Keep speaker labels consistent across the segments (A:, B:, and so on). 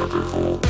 A: Herbivore.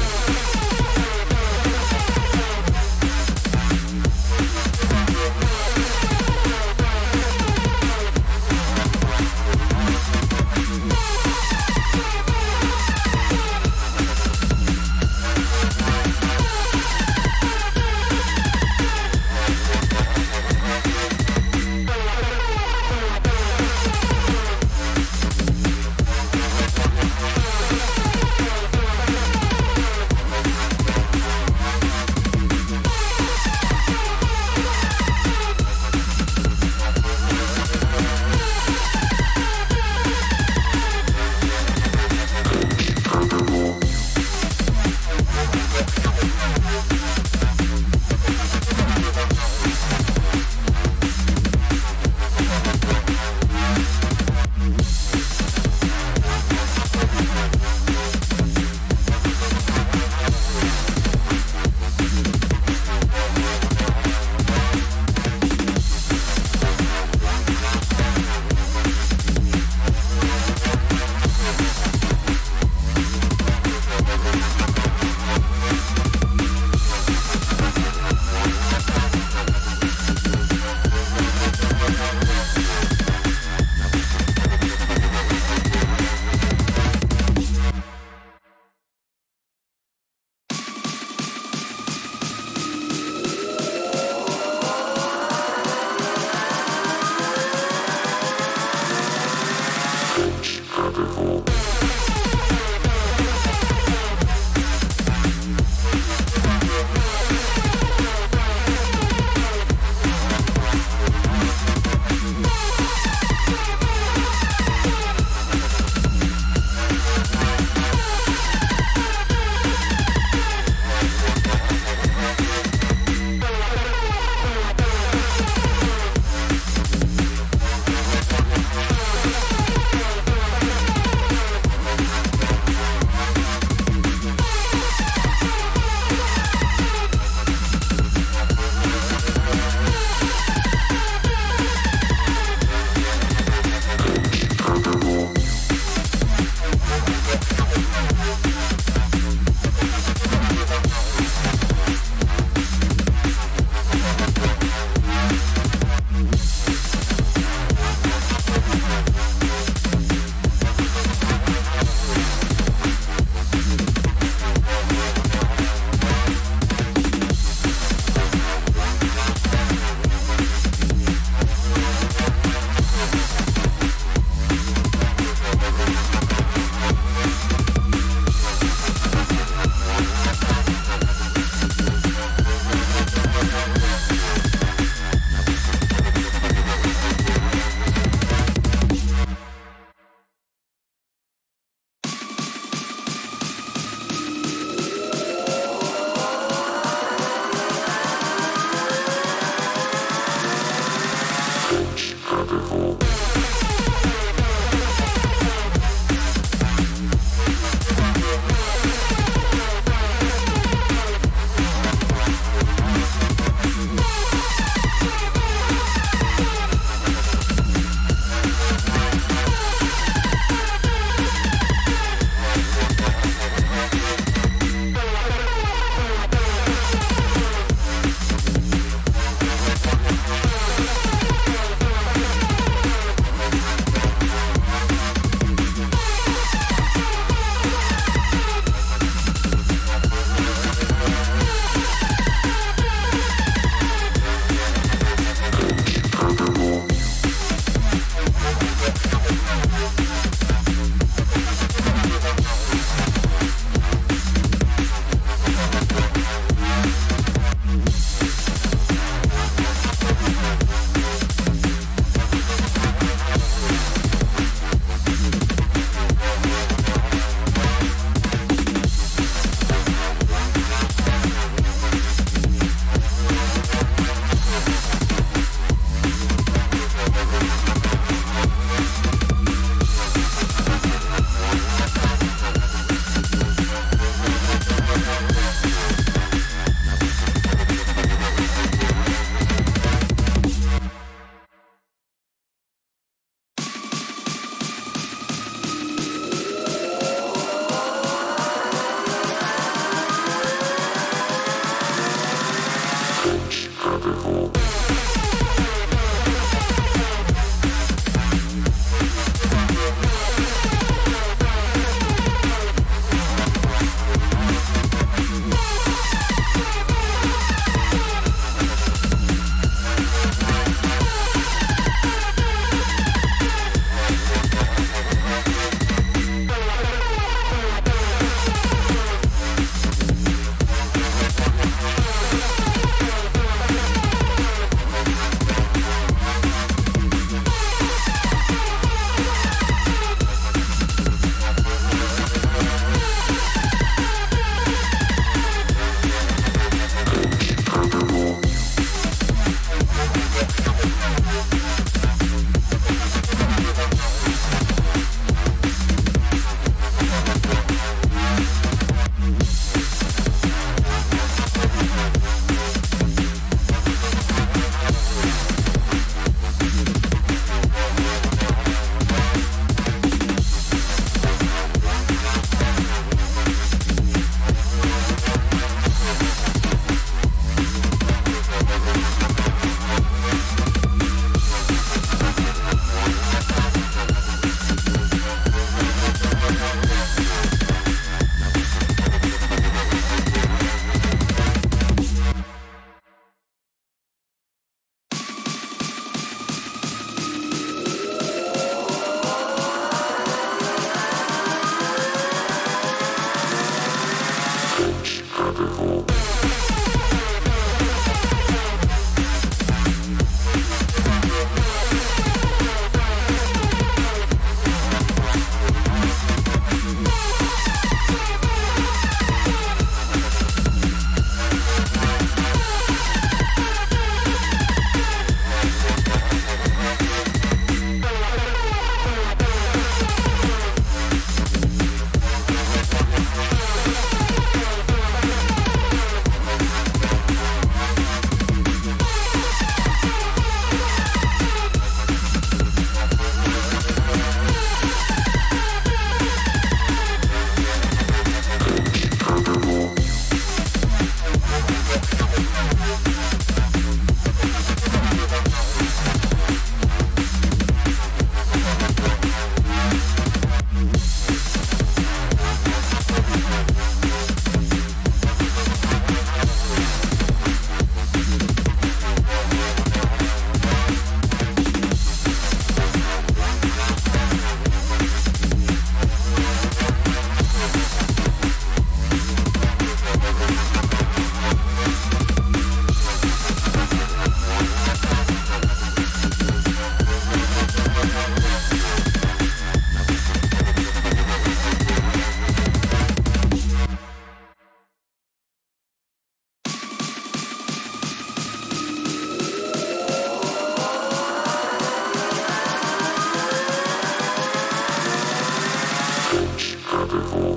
A: Herbivore.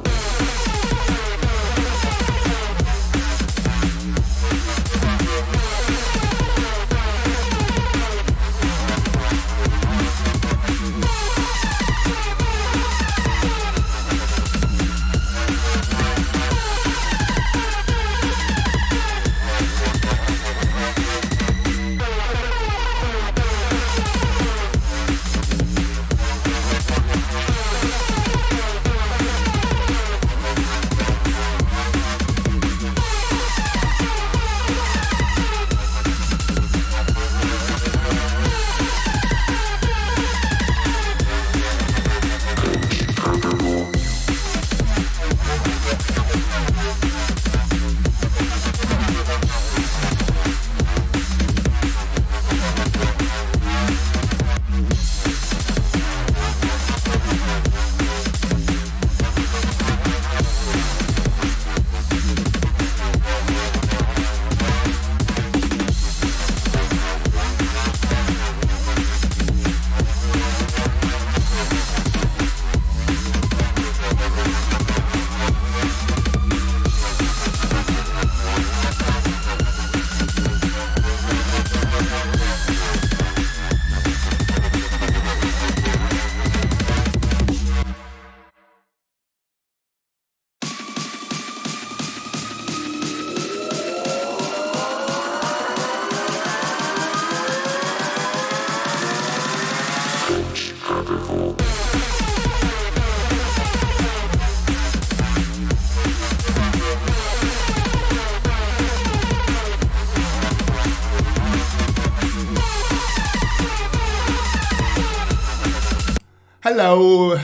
B: Hello,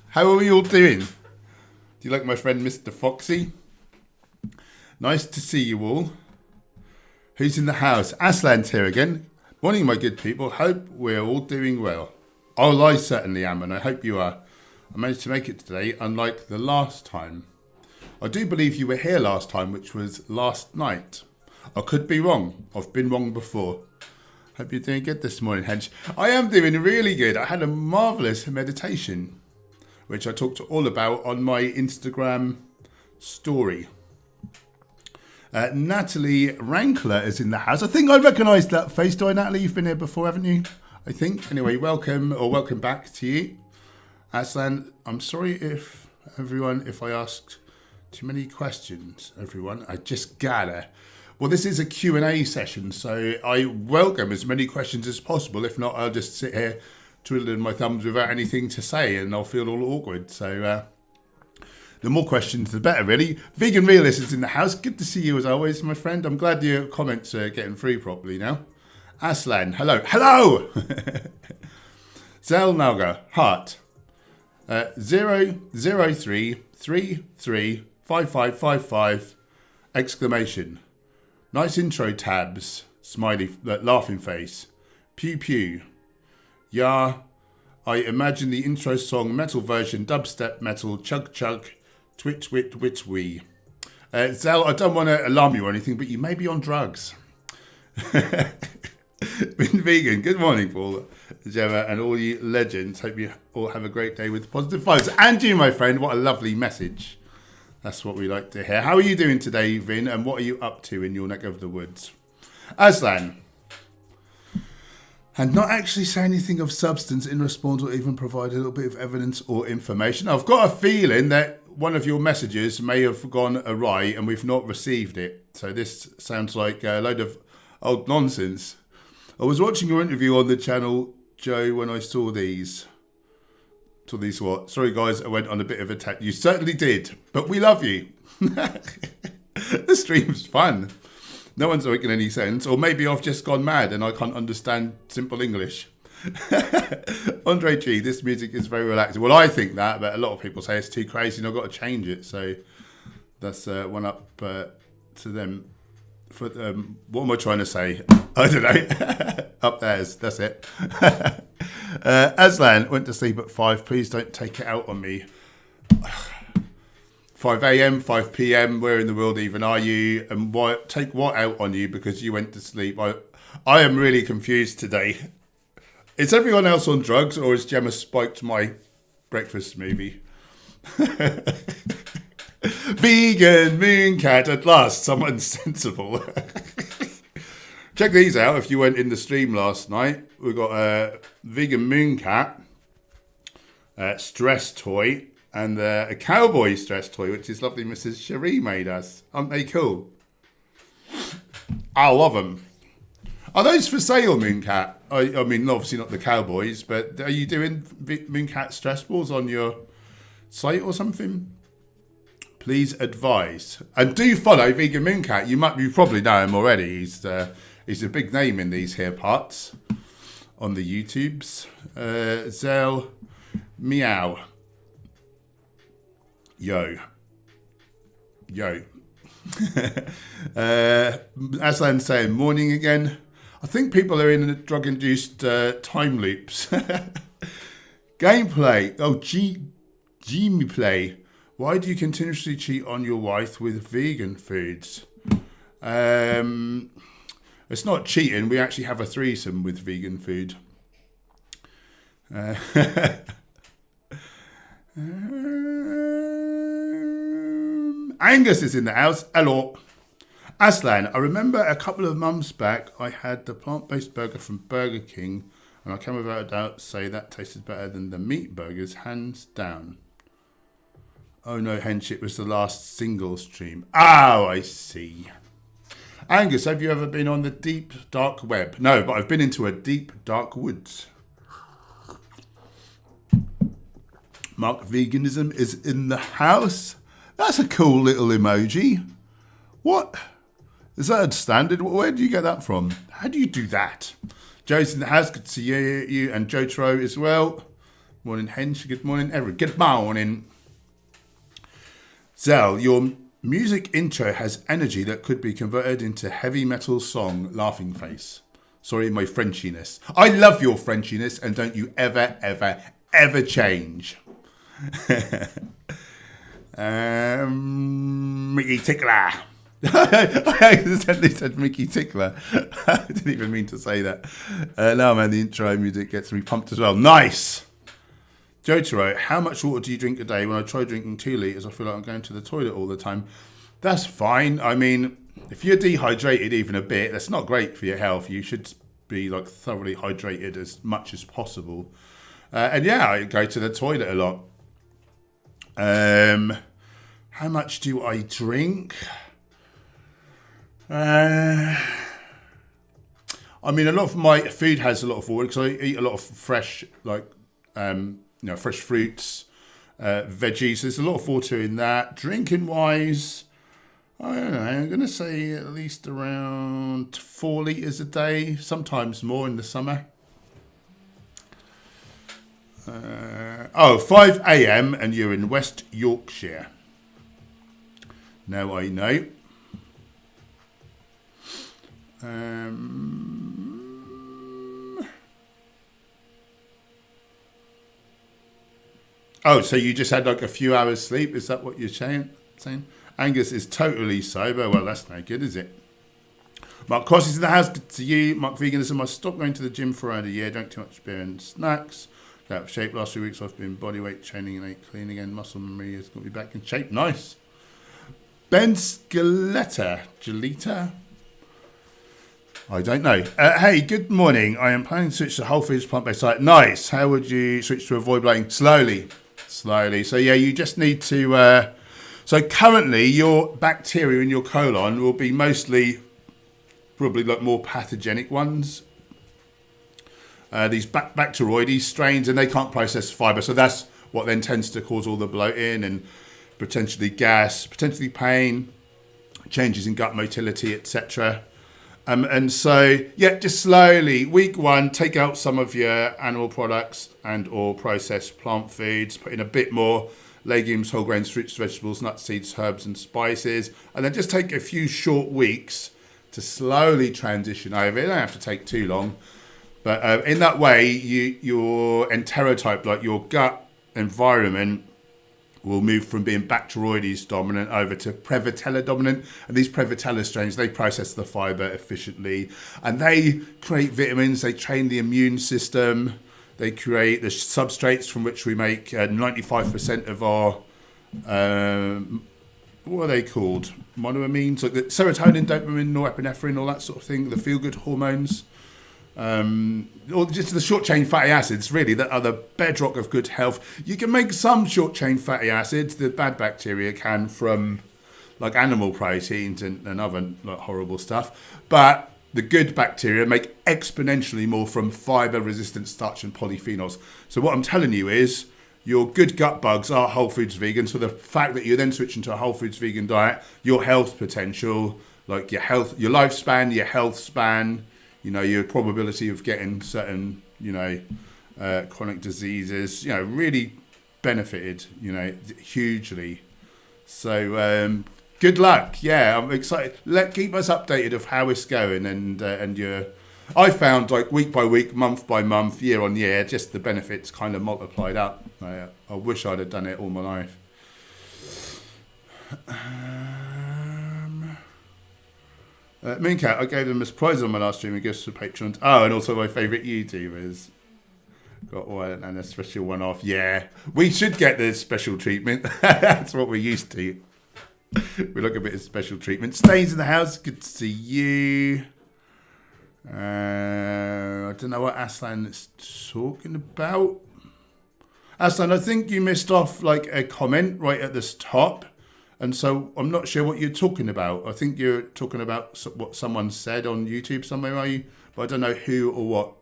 B: how are we all doing? Do you like my friend Mr. Foxy? Nice to see you all. Who's in the house? Aslan's here again. Morning, my good people. Hope we're all doing well. Oh, I certainly am, and I hope you are. I managed to make it today, unlike the last time. I do believe you were here last time, which was last night. I could be wrong. I've been wrong before. Hope you're doing good this morning, Hench. I am doing really good. I had a marvellous meditation, which I talked all about on my Instagram story. Natalie Rankler is in the house. I think I recognise that face. Do I, Natalie? You've been here before, haven't you? I think. Anyway, welcome back to you. Aslan, I'm sorry if I asked too many questions, everyone. I just gotta. Well, this is a Q&A session, so I welcome as many questions as possible. If not, I'll just sit here twiddling my thumbs without anything to say, and I'll feel all awkward. So the more questions, the better, really. Vegan Realist is in the house. Good to see you as always, my friend. I'm glad your comments are getting through properly now. Aslan, hello. Hello! Zel Naga, heart. 003335555 exclamation. Nice intro tabs, smiley, laughing face. Pew pew. Yeah, I imagine the intro song, metal version, dubstep metal, chug chug, twitch wit witch wee. Zel, I don't want to alarm you or anything, but you may be on drugs. Been vegan. Good morning, Paul, Gemma, and all you legends. Hope you all have a great day with positive vibes. And you, my friend, what a lovely message. That's what we like to hear. How are you doing today, Vin? And what are you up to in your neck of the woods? Aslan. And not actually say anything of substance in response or even provide a little bit of evidence or information. I've got a feeling that one of your messages may have gone awry and we've not received it. So this sounds like a load of old nonsense. I was watching your interview on the channel, Joe, when I saw these. What? Sorry, guys, I went on a bit of a tangent. You certainly did, but we love you. The stream's fun. No one's making any sense. Or maybe I've just gone mad and I can't understand simple English. Andre G, this music is very relaxing. Well, I think that, but a lot of people say it's too crazy and I've got to change it. So that's one up to them. For what am I trying to say? I don't know. Up theirs. That's it. Aslan went to sleep at 5. Please don't take it out on me. 5 a.m., 5 p.m. Where in the world even are you? And take what out on you because you went to sleep? I am really confused today. Is everyone else on drugs or has Gemma spiked my breakfast smoothie? Vegan mooncat at last. Someone sensible. Check these out if you went in the stream last night. We've got a vegan mooncat stress toy and a cowboy stress toy, which is lovely Mrs. Cherie made us. Aren't they cool? I love them. Are those for sale, Mooncat? I mean, obviously not the cowboys, but are you doing Mooncat stress balls on your site or something? Please advise. And do follow Vegan Mooncat. You probably know him already. He's a big name in these here parts on the YouTubes. Zell Meow. Yo. Aslan saying morning again. I think people are in drug-induced time loops. Gameplay. Oh, Genie play. Why do you continuously cheat on your wife with vegan foods? It's not cheating. We actually have a threesome with vegan food. Angus is in the house. Hello. Aslan, I remember a couple of months back I had the plant-based burger from Burger King, and I can without a doubt say that tasted better than the meat burgers, hands down. Oh no, Hench, it was the last single stream. Oh, I see. Angus, have you ever been on the deep, dark web? No, but I've been into a deep, dark woods. Mark Veganism is in the house. That's a cool little emoji. What? Is that a standard? Where do you get that from? How do you do that? Joe's in the house. Good to see you and Jotaro as well. Morning, Hench. Good morning, everyone. Good morning. Zell, your music intro has energy that could be converted into heavy metal song, laughing face. Sorry, my Frenchiness. I love your Frenchiness, and don't you ever, ever, ever change. Mickey Tickler. I accidentally said Mickey Tickler. I didn't even mean to say that. No, man, the intro music gets me pumped as well. Nice. Jotaro, how much water do you drink a day? When I try drinking 2 litres, I feel like I'm going to the toilet all the time. That's fine. I mean, if you're dehydrated even a bit, that's not great for your health. You should be like thoroughly hydrated as much as possible. And yeah, I go to the toilet a lot. How much do I drink? I mean, a lot of my food has a lot of water because I eat a lot of fresh, fresh fruits, veggies. There's a lot of water in that. Drinking wise, I don't know. I'm going to say at least around 4 litres a day, sometimes more in the summer. 5 a.m. and you're in West Yorkshire. Now I know. So you just had like a few hours sleep? Is that what you're saying? Angus is totally sober. Well, that's no good, is it? Mark Cross is in the house. Good to you. Mark Veganism. I stopped going to the gym for around a year. Drank too much beer and snacks. Got out of shape last 2 weeks. I've been bodyweight training and ate clean again. Muscle memory has got me back in shape. Nice. Ben Scaletta. Gelita? I don't know. Hey, good morning. I am planning to switch to Whole Foods plant-based diet. Nice. How would you switch to avoid bloating? Slowly. So yeah, you just need to... So currently, your bacteria in your colon will be mostly probably like more pathogenic ones. These Bacteroides strains, and they can't process fibre. So that's what then tends to cause all the bloating and potentially gas, potentially pain, changes in gut motility, etc. And so, yeah, just slowly, week 1, take out some of your animal products and or processed plant foods, put in a bit more legumes, whole grains, fruits, vegetables, nuts, seeds, herbs and spices. And then just take a few short weeks to slowly transition over. It don't have to take too long. But in that way, your enterotype, like your gut environment, will move from being Bacteroides dominant over to Prevotella dominant. And these Prevotella strains, they process the fibre efficiently. And they create vitamins, they train the immune system, they create the substrates from which we make 95% of our what are they called? Monoamines, like the serotonin, dopamine, norepinephrine, all that sort of thing, the feel-good hormones. Or just the short-chain fatty acids, really, that are the bedrock of good health. You can make some short-chain fatty acids, the bad bacteria can, from like animal proteins and other like horrible stuff. But the good bacteria make exponentially more from fiber-resistant starch and polyphenols. So what I'm telling you is, your good gut bugs are whole foods vegan. So the fact that you're then switching to a whole foods vegan diet, your health potential, like your lifespan, your health span, your probability of getting certain, chronic diseases, really benefited, hugely. So good luck. Yeah, I'm excited. Keep us updated of how it's going and your. I found like week by week, month by month, year on year, just the benefits kind of multiplied up. I wish I'd have done it all my life. Mooncat, I gave them a surprise on my last stream and gifts for patrons. Oh, and also my favourite YouTubers. Got one and a special one off. Yeah, we should get the special treatment. That's what we're used to. We look a bit of special treatment. Stays in the house. Good to see you. I don't know what Aslan is talking about. Aslan, I think you missed off like a comment right at this top, and so I'm not sure what you're talking about. I think you're talking about what someone said on YouTube somewhere, are you? But I don't know who or what.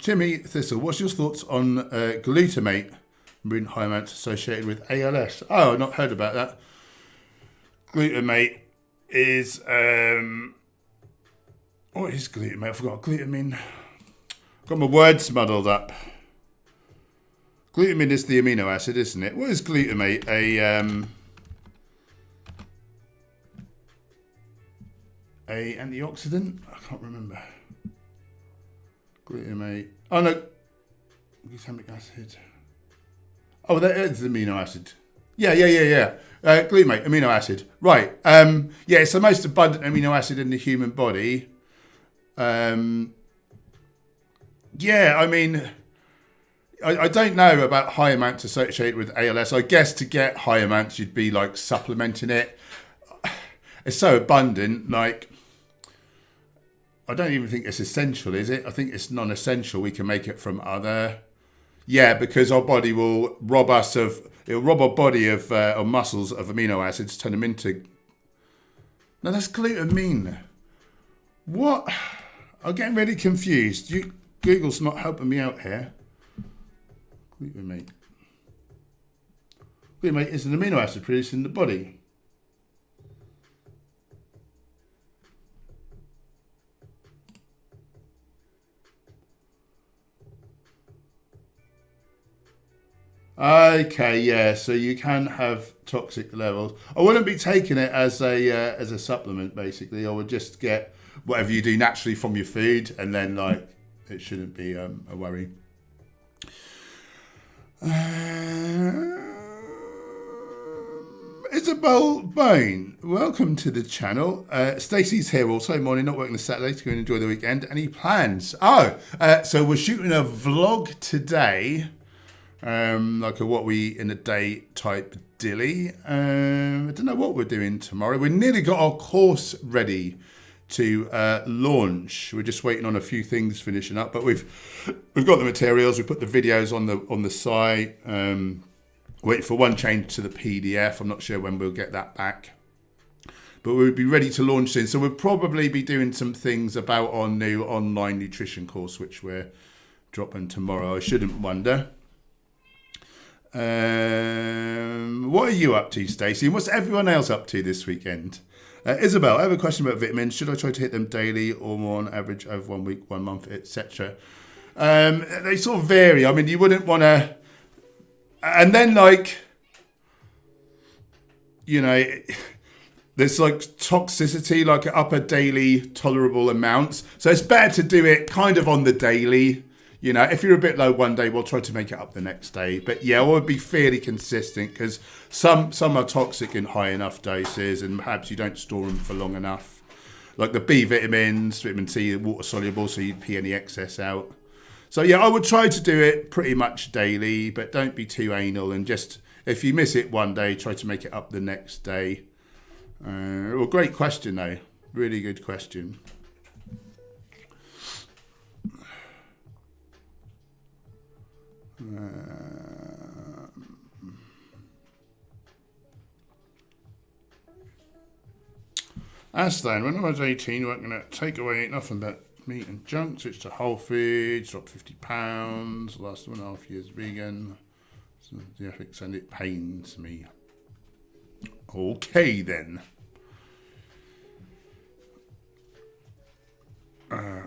B: Timmy Thistle, what's your thoughts on glutamate in high amounts associated with ALS? Oh, I've not heard about that. Glutamate is what is glutamate? I forgot. Glutamine. Got my words muddled up. Glutamine is the amino acid, isn't it? What is glutamate? A antioxidant? I can't remember. Glutamate. Oh no, glutamic acid. Oh, that is the amino acid. Yeah. Glutamate, amino acid. Right. Yeah, it's the most abundant amino acid in the human body. Yeah, I mean, I don't know about high amounts associated with ALS. I guess to get high amounts, you'd be like supplementing it. It's so abundant, like, I don't even think it's essential, is it? I think it's non-essential. We can make it from other... Yeah, because our body will rob us of... It'll rob our body of our muscles of amino acids, turn them into... No, that's glutamine. What? I'm getting really confused. Google's not helping me out here. Glutamate. Glutamate is an amino acid produced in the body. Okay, yeah, so you can have toxic levels. I wouldn't be taking it as a supplement, basically. I would just get whatever you do naturally from your food, and then like it shouldn't be a worry. Isabel Bone, welcome to the channel. Stacey's here also. Morning, not working this Saturday to go and enjoy the weekend. Any plans? So we're shooting a vlog today. Like a what we in a day type dilly. I don't know what we're doing tomorrow. We nearly got our course ready to launch. We're just waiting on a few things finishing up, but we've got the materials. We put the videos on the site. Waiting for one change to the PDF. I'm not sure when we'll get that back, but we'll be ready to launch soon. So we'll probably be doing some things about our new online nutrition course, which we're dropping tomorrow. I shouldn't wonder. What are you up to, Stacey? And what's everyone else up to this weekend? Isabel, I have a question about vitamins. Should I try to hit them daily or more on average over 1 week, 1 month, etc.? They sort of vary. I mean, you wouldn't want to... And then, like, there's like toxicity, like upper daily tolerable amounts. So it's better to do it kind of on the daily. If you're a bit low one day, we'll try to make it up the next day. But yeah, I would be fairly consistent because some are toxic in high enough doses and perhaps you don't store them for long enough. Like the B vitamins, vitamin C, water soluble, so you'd pee any excess out. So yeah, I would try to do it pretty much daily, but don't be too anal, and just, if you miss it one day, try to make it up the next day. Well, great question though. Really good question. Aslan, when I was 18, working at takeaway, nothing but meat and junk, switched to Whole Foods, dropped 50 pounds, last 1.5 years vegan. So the ethics, and it pains me. Okay then.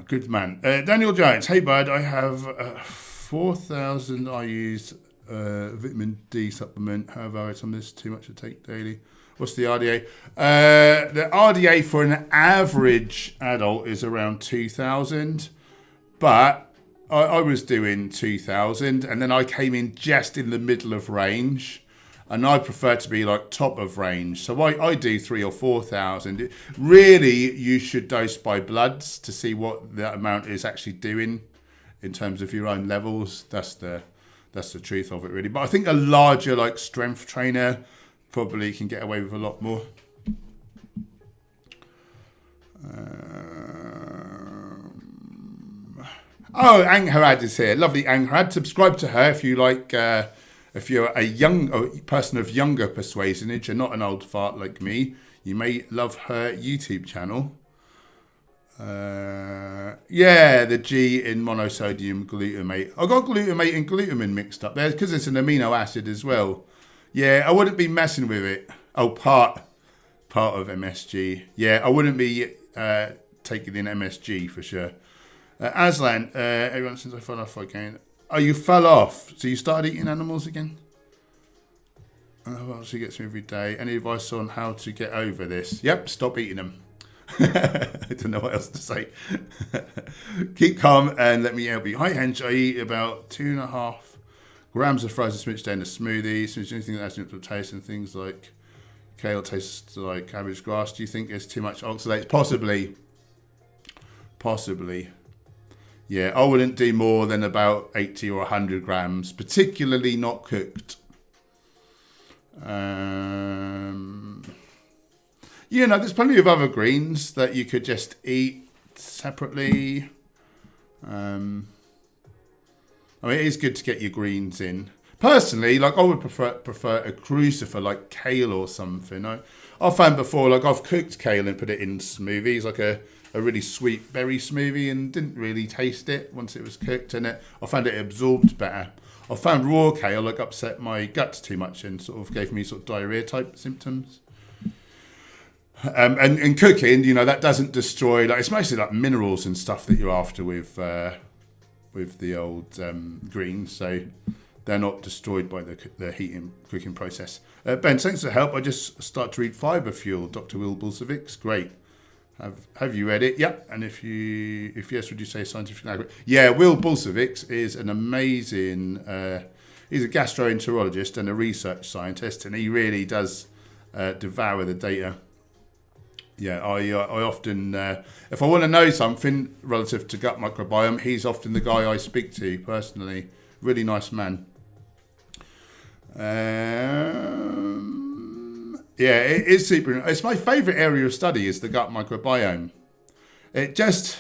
B: Good man. Daniel Jones, hey bud, I have 4,000 I use vitamin D supplement. However, it's on this too much to take daily. What's the RDA? The RDA for an average adult is around 2,000, but I was doing 2,000, and then I came in just in the middle of range, and I prefer to be like top of range. So I do 3,000 or 4,000. Really, you should dose by bloods to see what that amount is actually doing in terms of your own levels. That's the truth of it, really. But I think a larger like strength trainer probably can get away with a lot more. Oh, Angharad is here. Lovely Angharad. Subscribe to her if you like. If you're a person of younger persuasionage and not an old fart like me, you may love her YouTube channel. Yeah, the G in monosodium glutamate. I got glutamate and glutamine mixed up there because it's an amino acid as well. Yeah, I wouldn't be messing with it. Oh, part of MSG. Yeah, I wouldn't be taking in MSG for sure. Aslan, everyone since I fell off again. Oh, you fell off. So you started eating animals again? Well, she gets me every day. Any advice on how to get over this? Yep, stop eating them. I don't know what else to say. Keep calm and let me help you. Hi, Hench. I eat about 2.5 grams of frozen spinach day in a smoothie. So anything that has neutral taste and things like kale tastes like cabbage grass. Do you think there's too much oxalates? Possibly. Yeah, I wouldn't do more than about 80 or 100 grams, particularly not cooked. You know, there's plenty of other greens that you could just eat separately. I mean, it is good to get your greens in. Personally, like I would prefer a crucifer like kale or something. I've found before, like I've cooked kale and put it in smoothies, like a really sweet berry smoothie, and didn't really taste it once it was cooked, and I found it absorbed better. I found raw kale like upset my guts too much and sort of gave me sort of diarrhea type symptoms. And cooking, you know, that doesn't destroy, like it's mostly like minerals and stuff that you're after with the old greens, so they're not destroyed by the heating cooking process. Ben, thanks for the help. I just start to read Fiber Fuel, Dr. Will Bulsevic's. Great. Have you read it? Yep. And if yes, would you say scientifically accurate? Yeah, Will Bulsevic's is an amazing. He's a gastroenterologist and a research scientist, and he really does devour the data. Yeah, I often, if I want to know something relative to gut microbiome, he's often the guy I speak to personally. Really nice man. Yeah, it is super. It's my favourite area of study is the gut microbiome. It just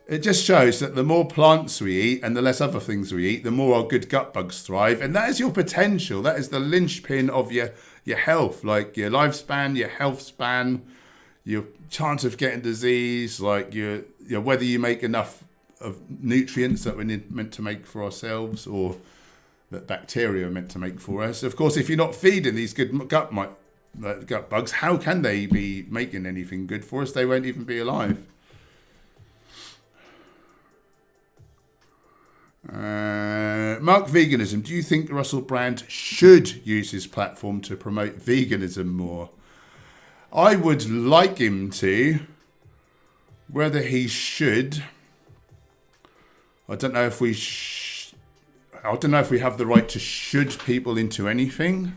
B: shows that the more plants we eat and the less other things we eat, the more our good gut bugs thrive. And that is your potential. That is the linchpin of your health, like your lifespan, your health span, your chance of getting disease, like your whether you make enough of nutrients that we're meant to make for ourselves or that bacteria are meant to make for us. Of course, if you're not feeding these good gut bugs, how can they be making anything good for us? They won't even be alive. Mark Veganism. Do you think Russell Brand should use his platform to promote veganism more? I would like him to. Whether he should, I don't know if we have the right to should people into anything.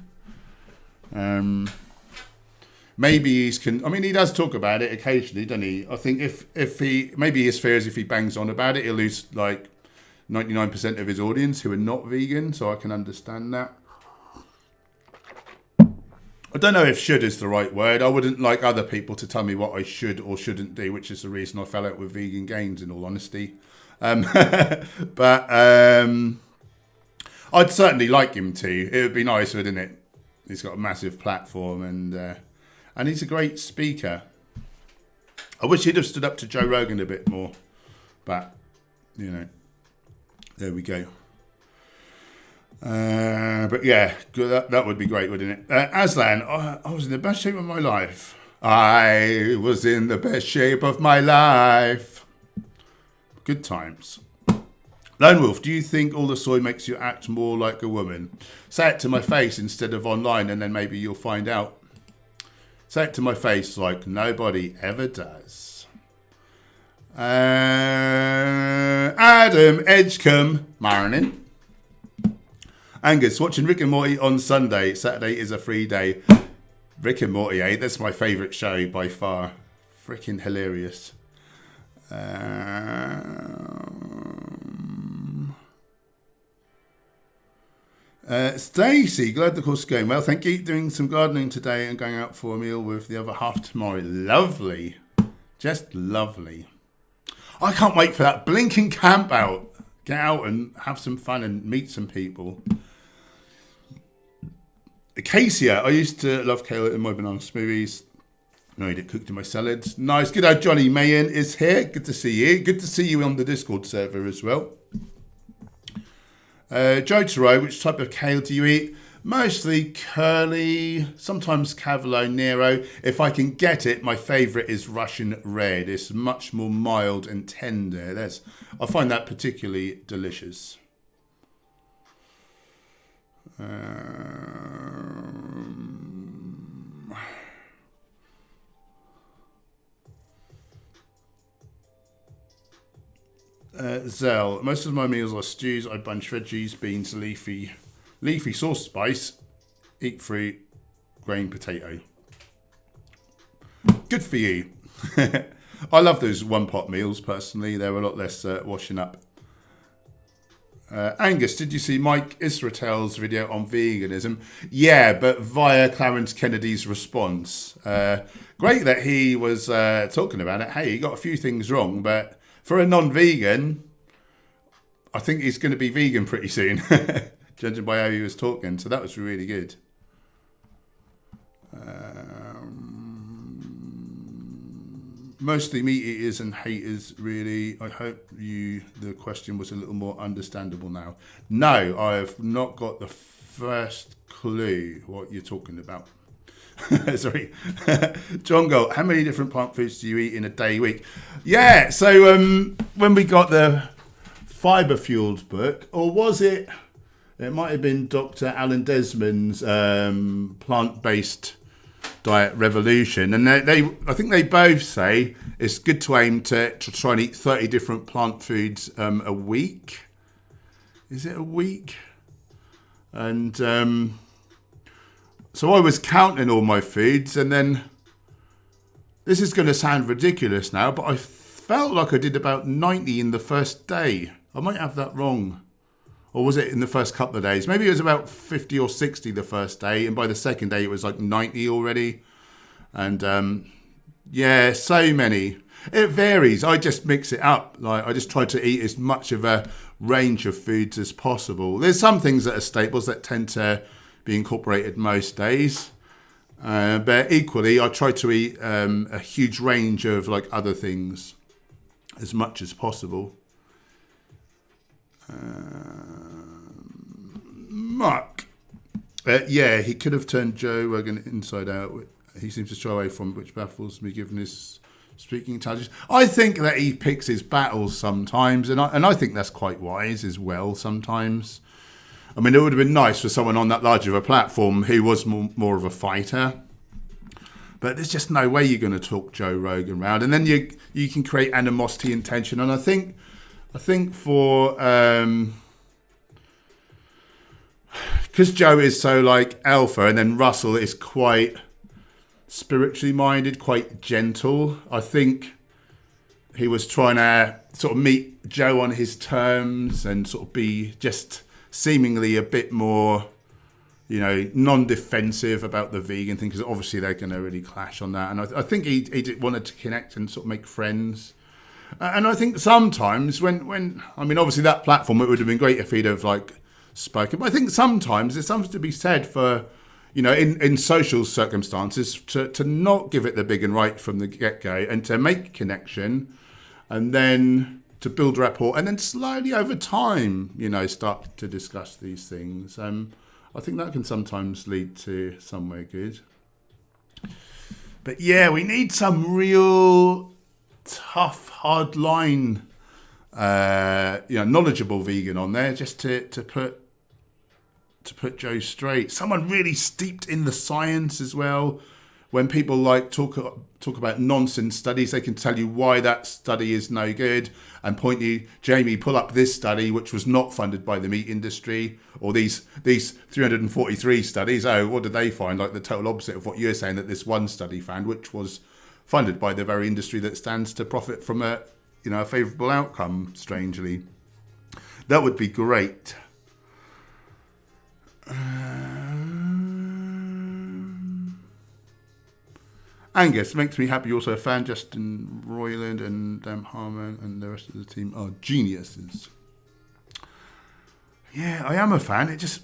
B: Maybe he does talk about it occasionally, doesn't he? I think if he, maybe his fear is if he bangs on about it, he'll lose like 99% of his audience who are not vegan, so I can understand that. I don't know if should is the right word. I wouldn't like other people to tell me what I should or shouldn't do, which is the reason I fell out with Vegan Gains, in all honesty. But I'd certainly like him to. It would be nice, wouldn't it? He's got a massive platform, and he's a great speaker. I wish he'd have stood up to Joe Rogan a bit more, but you know, there we go. But yeah, that would be great, wouldn't it? Aslan, I was in the best shape of my life. I was in the best shape of my life. Good times. Lone Wolf, do you think all the soy makes you act more like a woman? Say it to my face instead of online, and then maybe you'll find out. Say it to my face like nobody ever does. Adam Edgecombe, morning. Angus, watching Rick and Morty on Sunday. Saturday is a free day. Rick and Morty, eh? That's my favourite show by far. Freaking hilarious. Stacey, glad the course is going well. Thank you. Doing some gardening today and going out for a meal with the other half tomorrow. Lovely. Just lovely. I can't wait for that blinking camp out. Get out and have some fun and meet some people. Acacia, I used to love kale in my banana smoothies. No, I eat it cooked in my salads. Nice. Good old Johnny Mayen is here. Good to see you. Good to see you on the Discord server as well. Joe Taro, which type of kale do you eat? Mostly curly, sometimes Cavolo Nero. If I can get it, my favourite is Russian Red. It's much more mild and tender. I find that particularly delicious. Zell, most of my meals are stews. I bunch veggies, beans, leafy sauce spice, eat fruit, grain potato. Good for you. I love those one pot meals personally. They're a lot less washing up. Angus, did you see Mike Israel's video on veganism? Yeah, but via Clarence Kennedy's response. Great that he was talking about it. Hey, he got a few things wrong, but for a non-vegan, I think he's going to be vegan pretty soon, judging by how he was talking. So that was really good. Mostly meat eaters and haters, really. I hope the question was a little more understandable now. No, I have not got the first clue what you're talking about. Sorry. John Gold, how many different plant foods do you eat in a day, week? Yeah, so when we got the Fibre Fueled book, or was it might have been Dr. Alan Desmond's plant-based diet revolution, and I think they both say it's good to aim to try and eat 30 different plant foods a week. Is it a week? And so I was counting all my foods, and then this is going to sound ridiculous now, but I felt like I did about 90 in the first day. I might have that wrong. Or was it in the first couple of days? Maybe it was about 50 or 60 the first day, and by the second day it was like 90 already. And yeah, so many. It varies. I just mix it up. Like I just try to eat as much of a range of foods as possible. There's some things that are staples that tend to be incorporated most days. But equally, I try to eat a huge range of like other things as much as possible. Mark. Yeah, he could have turned Joe Rogan inside out. He seems to shy away from, which baffles me given his speaking intelligence. I think that he picks his battles sometimes, and I think that's quite wise as well sometimes. I mean, it would have been nice for someone on that large of a platform who was more of a fighter. But there's just no way you're going to talk Joe Rogan around. And then you can create animosity and tension. And I think for... because Joe is so like alpha, and then Russell is quite spiritually minded, quite gentle. I think he was trying to sort of meet Joe on his terms and sort of be just seemingly a bit more, you know, non-defensive about the vegan thing, because obviously they're going to really clash on that. And I think he wanted to connect and sort of make friends. And I think sometimes when I mean, obviously that platform, it would have been great if he'd have like spoken. But I think sometimes there's something to be said for, you know, in social circumstances, to not give it the big and right from the get-go, and to make connection, and then to build rapport, and then slowly over time, you know, start to discuss these things. I think that can sometimes lead to somewhere good. But yeah, we need some real tough, hard line, you know, knowledgeable vegan on there, just to put Joe straight. Someone really steeped in the science as well. When people like talk about nonsense studies, they can tell you why that study is no good and point you, Jamie, pull up this study which was not funded by the meat industry, or these 343 studies. Oh, what did they find? Like the total opposite of what you're saying that this one study found, which was funded by the very industry that stands to profit from a, you know, a favourable outcome. Strangely, that would be great. Angus, makes me happy. You're also a fan. Justin Royland and Harmon and the rest of the team are geniuses. Yeah, I am a fan. It just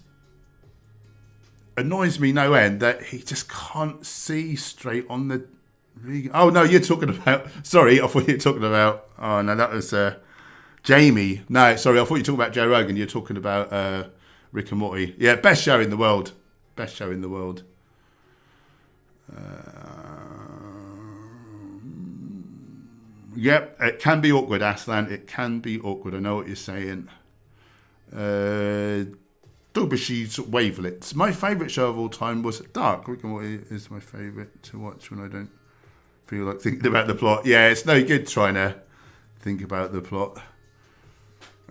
B: annoys me no end that he just can't see straight on the vegan. Oh no, you're talking about. Sorry, I thought you were talking about. Oh no, that was Jamie. No, sorry, I thought you were talking about Joe Rogan. You're talking about Rick and Morty. Yeah, best show in the world. Best show in the world. Yep, it can be awkward, Aslan. It can be awkward. I know what you're saying. Dobishi's Wavelets. My favourite show of all time was Dark. Rick and Morty is my favourite to watch when I don't feel like thinking about the plot. Yeah, it's no good trying to think about the plot.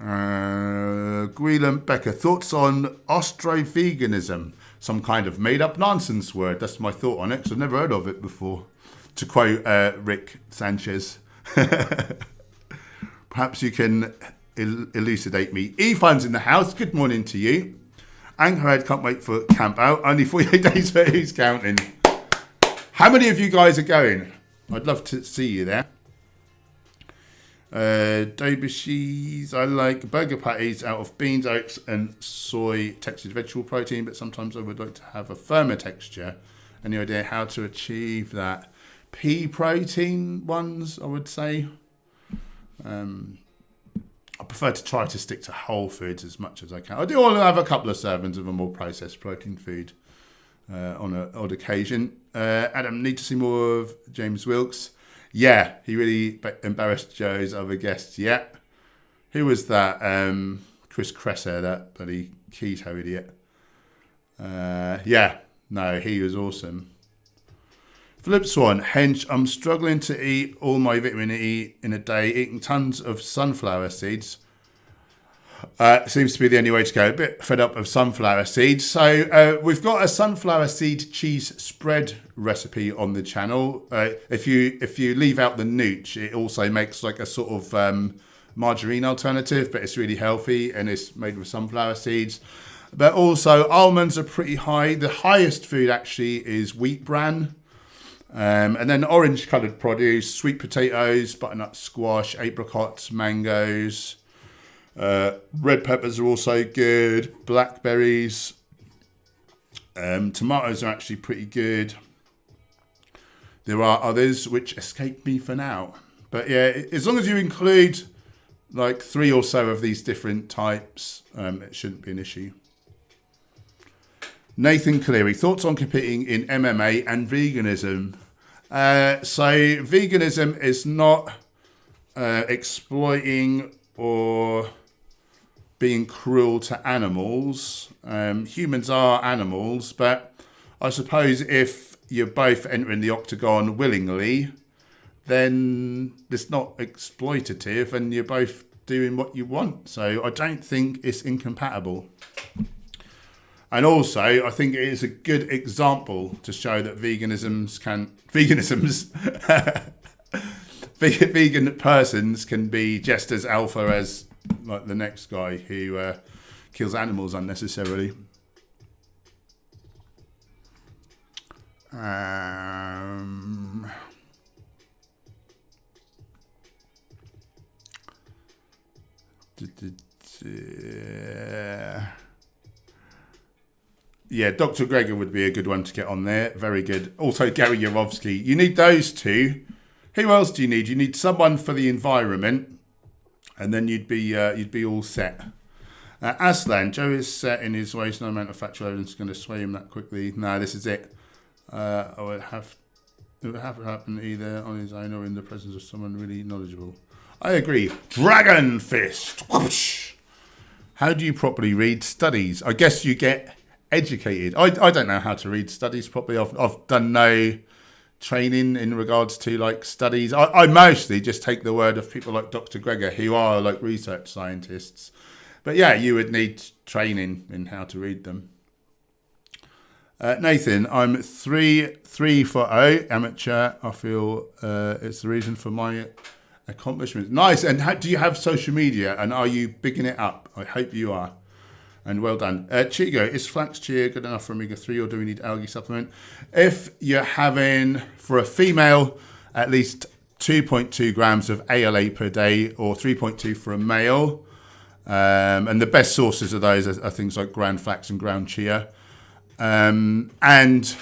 B: Gwilym Becker, thoughts on ostro-veganism? Some kind of made-up nonsense word. That's my thought on it, because I've never heard of it before. To quote Rick Sanchez. Perhaps you can elucidate me. Efan's in the house. Good morning to you. Anchorhead can't wait for camp out. Only 48 days for who's counting. How many of you guys are going? I'd love to see you there. Dobishis, I like burger patties out of beans, oats and soy textured vegetable protein, but sometimes I would like to have a firmer texture. Any idea how to achieve that? Pea protein ones, I would say. I prefer to try to stick to whole foods as much as I can. I do want to have a couple of servings of a more processed protein food on an odd occasion. Adam, need to see more of James Wilkes. Yeah, he really embarrassed Joe's other guests. Yeah. Who was that? Chris Kresser, that bloody keto idiot. Yeah, no, he was awesome. Philip Swan, Hench, I'm struggling to eat all my vitamin E in a day, eating tons of sunflower seeds. Seems to be the only way to go. A bit fed up of sunflower seeds. So we've got a sunflower seed cheese spread recipe on the channel. If you leave out the nooch, it also makes like a sort of margarine alternative, but it's really healthy and it's made with sunflower seeds. But also almonds are pretty high. The highest food actually is wheat bran. And then orange coloured produce, sweet potatoes, butternut squash, apricots, mangoes. Red peppers are also good. Blackberries. Tomatoes are actually pretty good. There are others which escape me for now. But yeah, as long as you include like 3 or so of these different types, it shouldn't be an issue. Nathan Cleary, thoughts on competing in MMA and veganism? So veganism is not exploiting or being cruel to animals. Humans are animals, but I suppose if you're both entering the octagon willingly, then it's not exploitative and you're both doing what you want. So I don't think it's incompatible. And also, I think it is a good example to show that veganisms vegan persons can be just as alpha as like the next guy who kills animals unnecessarily. Yeah, Dr. Gregor would be a good one to get on there. Very good. Also, Gary Yarovsky. You need those two. Who else do you need? You need someone for the environment, and then you'd be all set. Aslan, Joe is set in his ways. No amount of factual evidence is going to sway him that quickly. No, this is it. It would have to happen either on his own or in the presence of someone really knowledgeable. I agree. Dragon Fist. Whoosh. How do you properly read studies? I guess you get educated. I don't know how to read studies properly. I've done no training in regards to like studies. I mostly just take the word of people like Dr. Gregor, who are like research scientists. But yeah, you would need training in how to read them. Nathan, I'm 3-0 amateur. I feel it's the reason for my accomplishments. Nice. And do you have social media? And are you bigging it up? I hope you are. And well done. Chigo, is flax chia good enough for omega-3 or do we need algae supplement? If you're having, for a female, at least 2.2 grams of ALA per day or 3.2 for a male. And the best sources of those are things like ground flax and ground chia. And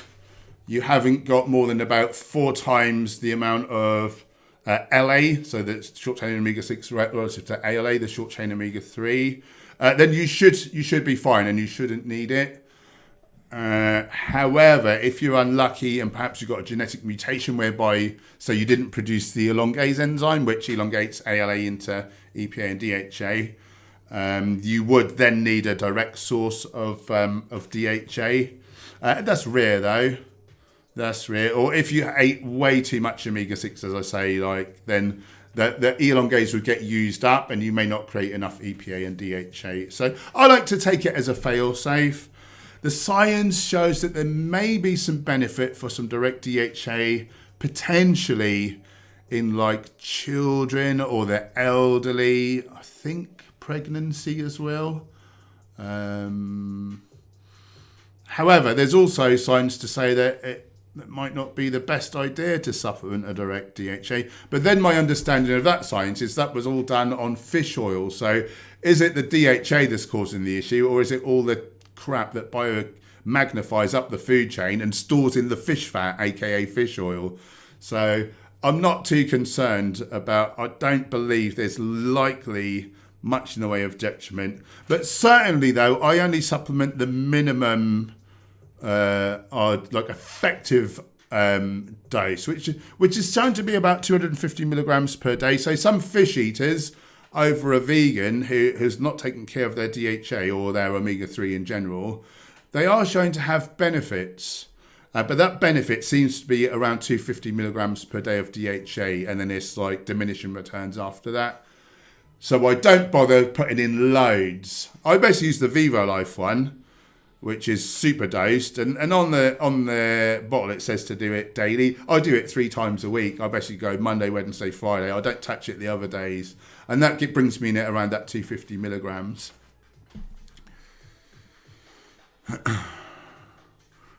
B: you haven't got more than about 4 times the amount of LA, so that's short chain omega-6 relative to ALA, the short chain omega-3. Then you should be fine and you shouldn't need it. However, if you're unlucky and perhaps you've got a genetic mutation whereby, so you didn't produce the elongase enzyme, which elongates ALA into EPA and DHA, you would then need a direct source of DHA. That's rare though. That's rare. Or if you ate way too much omega-6, as I say, like then the elongase would get used up and you may not create enough EPA and DHA. So I like to take it as a fail-safe. The science shows that there may be some benefit for some direct DHA, potentially in like children or the elderly. I think pregnancy as well. However, there's also science to say that it might not be the best idea to supplement a direct DHA. But then my understanding of that science is that was all done on fish oil. So is it the DHA that's causing the issue, or is it all the crap that magnifies up the food chain and stores in the fish fat, aka fish oil? So I'm not too concerned about, I don't believe there's likely much in the way of detriment. But certainly though, I only supplement the minimum like effective dose, which is shown to be about 250 milligrams per day. So some fish eaters over a vegan who's not taken care of their DHA or their omega-3 in general, they are shown to have benefits. But that benefit seems to be around 250 milligrams per day of DHA, and then it's like diminishing returns after that. So I don't bother putting in loads. I basically use the Vivo Life one, which is super dosed, and on the bottle it says to do it daily. I do it 3 times a week. I basically go Monday, Wednesday, Friday. I don't touch it the other days, and that brings me in at around that 250 milligrams.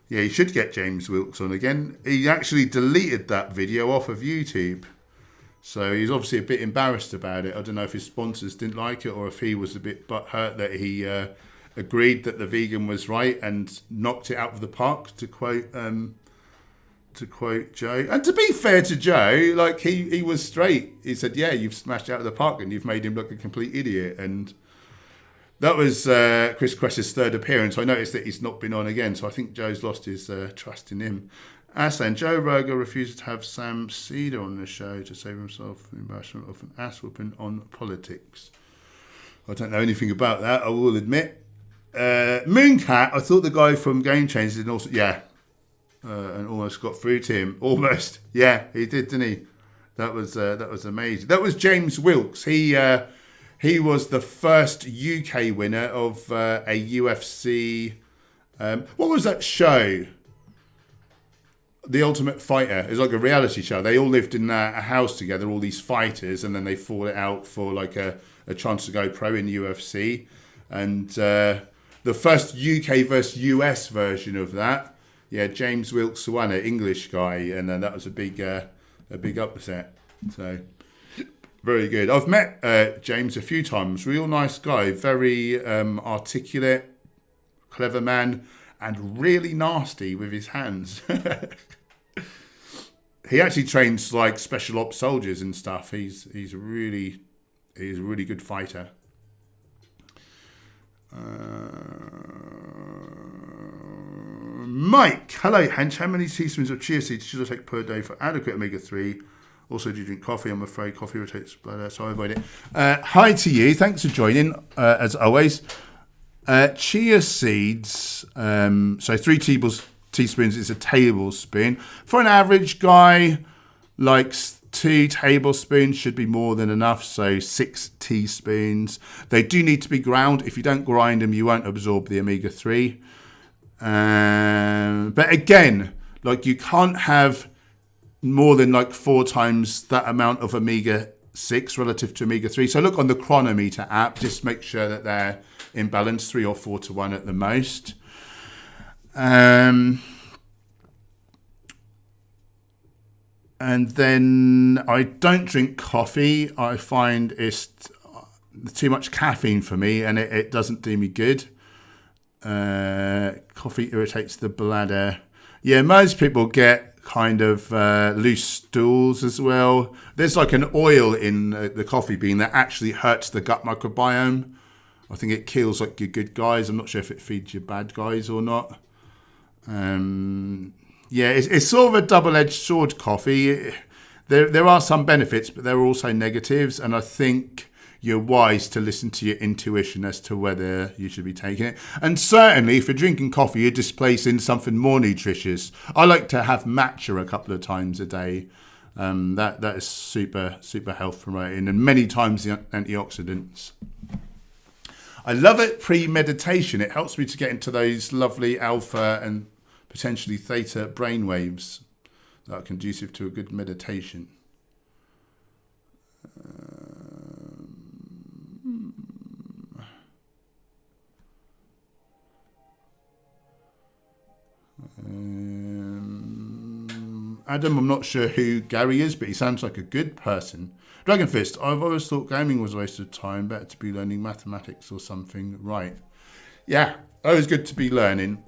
B: Yeah, you should get James Wilkes on again. He actually deleted that video off of YouTube, so he's obviously a bit embarrassed about it. I don't know if his sponsors didn't like it or if he was a bit butthurt that he agreed that the vegan was right and knocked it out of the park, to quote Joe. And to be fair to Joe, like he was straight. He said, yeah, you've smashed it out of the park and you've made him look a complete idiot. And that was Chris Cress's 3rd appearance. I noticed that he's not been on again, so I think Joe's lost his trust in him. Aslan, Joe Rogan refuses to have Sam Cedar on the show to save himself from the embarrassment of an ass whooping on politics. I don't know anything about that, I will admit. Mooncat, I thought the guy from Game Changers did also, yeah, and almost got through to him. Almost, yeah, he did, didn't he? That was amazing. That was James Wilkes. He was the first UK winner of a UFC. What was that show? The Ultimate Fighter. It's like a reality show. They all lived in a house together, all these fighters, and then they fought it out for like a chance to go pro in UFC. And the first UK versus US version of that, yeah, James Wilkes won it, English guy, and then that was a big upset. So very good. I've met James a few times. Real nice guy, very articulate, clever man, and really nasty with his hands. He actually trains like special ops soldiers and stuff. He's a really good fighter. Mike, hello Hench. How many teaspoons of chia seeds should I take per day for adequate omega-3? Also, do you drink coffee? I'm afraid coffee irritates blood, so I avoid it. Hi to you. Thanks for joining, as always. Chia seeds, so 3 teaspoons is a tablespoon. For an average guy, like 2 tablespoons should be more than enough, so 6 teaspoons. They do need to be ground. If you don't grind them, you won't absorb the omega-3. But again, like you can't have more than like 4 times that amount of omega-6 relative to omega-3. So look on the Chronometer app, just make sure that they're in balance, 3 or 4 to 1 at the most. And then I don't drink coffee. I find it's too much caffeine for me, and it doesn't do me good. Coffee irritates the bladder. Yeah, most people get kind of loose stools as well. There's like an oil in the coffee bean that actually hurts the gut microbiome. I think it kills like your good guys. I'm not sure if it feeds your bad guys or not. Yeah, it's sort of a double-edged sword, coffee. There are some benefits, but there are also negatives. And I think you're wise to listen to your intuition as to whether you should be taking it. And certainly, if you're drinking coffee, you're displacing something more nutritious. I like to have matcha a couple of times a day. That is super health promoting, and many times the antioxidants. I love it pre-meditation. It helps me to get into those lovely alpha and potentially theta brainwaves that are conducive to a good meditation. Adam, I'm not sure who Gary is, but he sounds like a good person. Dragon Fist, I've always thought gaming was a waste of time. Better to be learning mathematics or something. Right. Yeah, always good to be learning.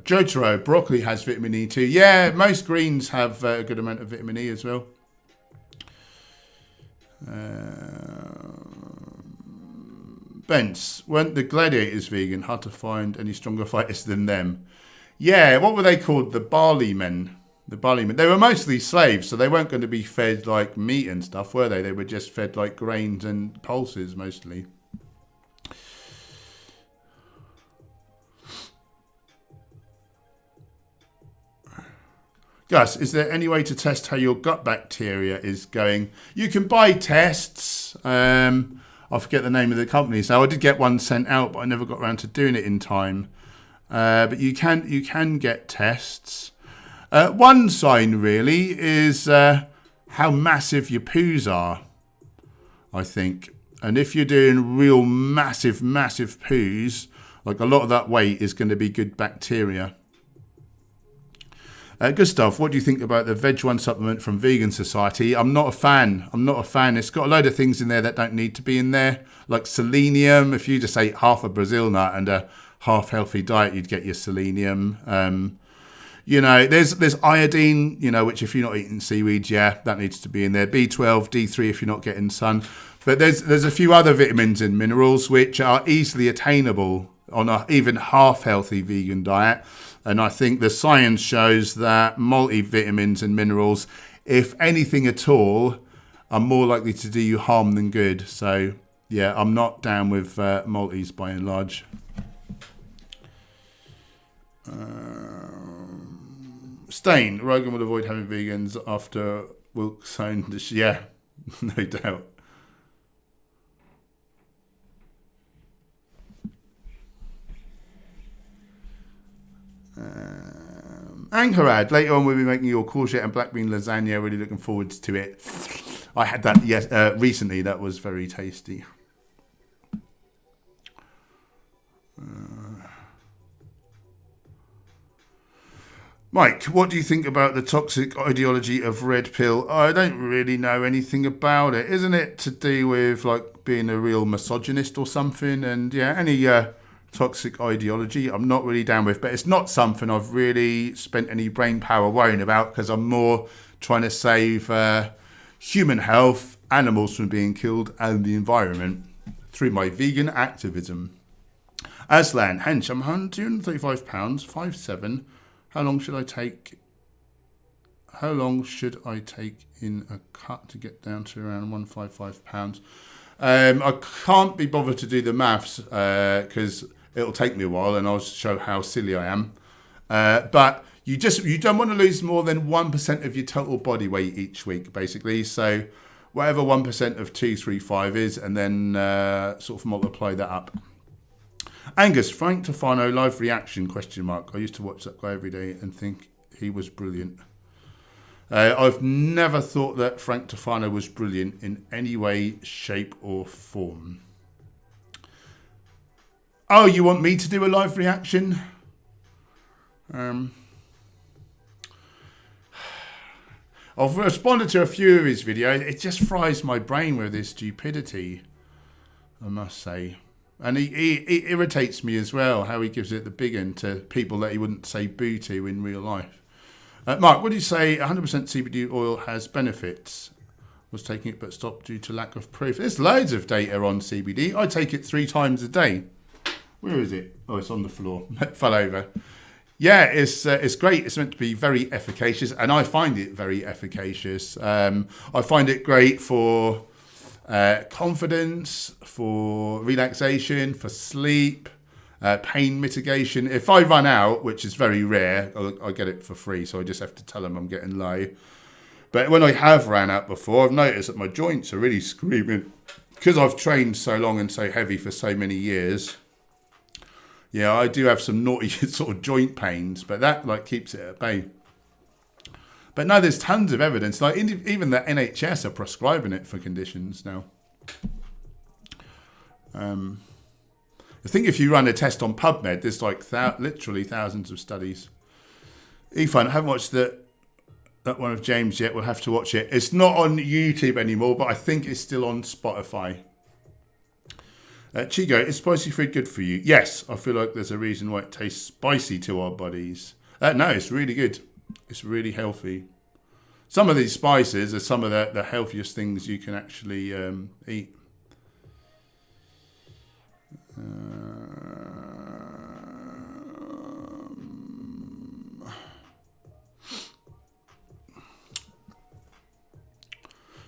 B: Jotaro, broccoli has vitamin E too. Yeah, most greens have a good amount of vitamin E as well. Bence, weren't the gladiators vegan? Hard to find any stronger fighters than them. Yeah, what were they called? The barley men. The barley men. They were mostly slaves, so they weren't going to be fed like meat and stuff, were they? They were just fed like grains and pulses mostly. Gus, is there any way to test how your gut bacteria is going? You can buy tests. I forget the name of the company. So I did get one sent out, but I never got around to doing it in time. But you can get tests. One sign really is how massive your poos are, I think. And if you're doing real massive poos, like a lot of that weight is going to be good bacteria. Gustav, what do you think about the Veg One supplement from Vegan Society? I'm not a fan. It's got a load of things in there that don't need to be in there, like selenium. If you just ate half a Brazil nut and a half healthy diet, you'd get your selenium. There's iodine, which if you're not eating seaweeds, yeah, that needs to be in there. B12, D3 if you're not getting sun. But there's a few other vitamins and minerals which are easily attainable on a even half healthy vegan diet. And I think the science shows that multivitamins and minerals, if anything at all, are more likely to do you harm than good. So, yeah, I'm not down with multis by and large. Stain, Rogan will avoid having vegans after Wilkson, yeah, no doubt. Anchorad, later on we'll be making your courgette and black bean lasagna. Really looking forward to it. I had that recently. That was very tasty. Mike, what do you think about the toxic ideology of red pill? I don't really know anything about it. Isn't it to do with like being a real misogynist or something? And yeah, any toxic ideology I'm not really down with, but it's not something I've really spent any brain power worrying about, because I'm more trying to save human health, animals from being killed, and the environment through my vegan activism. Aslan, Hench, I'm 135 pounds, 5'7". How long should I take in a cut to get down to around 155 pounds? I can't be bothered to do the maths because it'll take me a while, and I'll show how silly I am. But you don't want to lose more than 1% of your total body weight each week, basically. So whatever 1% of 235 is, and then sort of multiply that up. Angus, Frank Tofano live reaction, ? I used to watch that guy every day and think he was brilliant. I've never thought that Frank Tofano was brilliant in any way, shape or form. Oh, you want me to do a live reaction? I've responded to a few of his videos. It just fries my brain with his stupidity, I must say. And he irritates me as well, how he gives it the big end to people that he wouldn't say boo to in real life. Mark, what do you say 100% CBD oil has benefits? Was taking it but stopped due to lack of proof. There's loads of data on CBD. I take it 3 times a day. Where is it? Oh, it's on the floor. It fell over. Yeah, it's great. It's meant to be very efficacious, and I find it very efficacious. I find it great for confidence, for relaxation, for sleep, pain mitigation. If I run out, which is very rare, I get it for free, so I just have to tell them I'm getting low. But when I have ran out before, I've noticed that my joints are really screaming, because I've trained so long and so heavy for so many years. Yeah, I do have some naughty sort of joint pains, but that like keeps it at bay. But no, there's tons of evidence. Like even the NHS are prescribing it for conditions now. I think if you run a test on PubMed, there's like literally thousands of studies. Ethan, I haven't watched that one of James yet. We'll have to watch it. It's not on YouTube anymore, but I think it's still on Spotify. Chigo, is spicy food good for you? Yes, I feel like there's a reason why it tastes spicy to our bodies. No, it's really good. It's really healthy. Some of these spices are some of the healthiest things you can actually eat.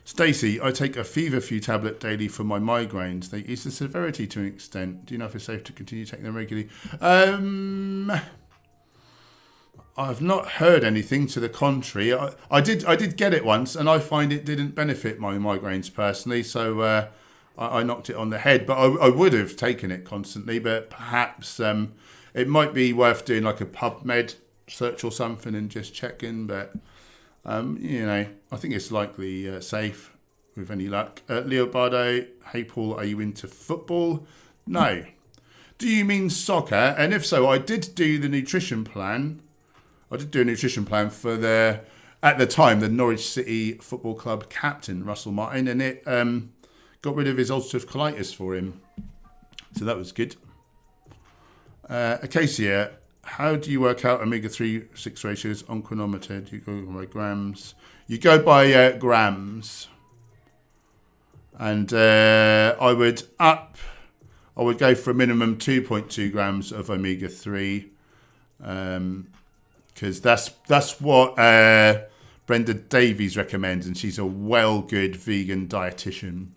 B: Stacey, I take a feverfew tablet daily for my migraines. They ease the severity to an extent. Do you know if it's safe to continue taking them regularly? I've not heard anything to the contrary. I did get it once, and I find it didn't benefit my migraines personally, so I knocked it on the head. But I would have taken it constantly, but perhaps it might be worth doing like a PubMed search or something and just checking. But I think it's likely safe with any luck. Leo Bardo, hey Paul, are you into football? No. Do you mean soccer? And if so, I did do the nutrition plan. I did do a nutrition plan for at the time, the Norwich City Football Club captain, Russell Martin, and it got rid of his ulcerative colitis for him. So that was good. Acacia, how do you work out omega-3 6 ratios on chronometer? Do you go by grams? You go by grams. And I would go for a minimum 2.2 grams of omega-3. Because that's what Brenda Davies recommends, and she's a good vegan dietitian.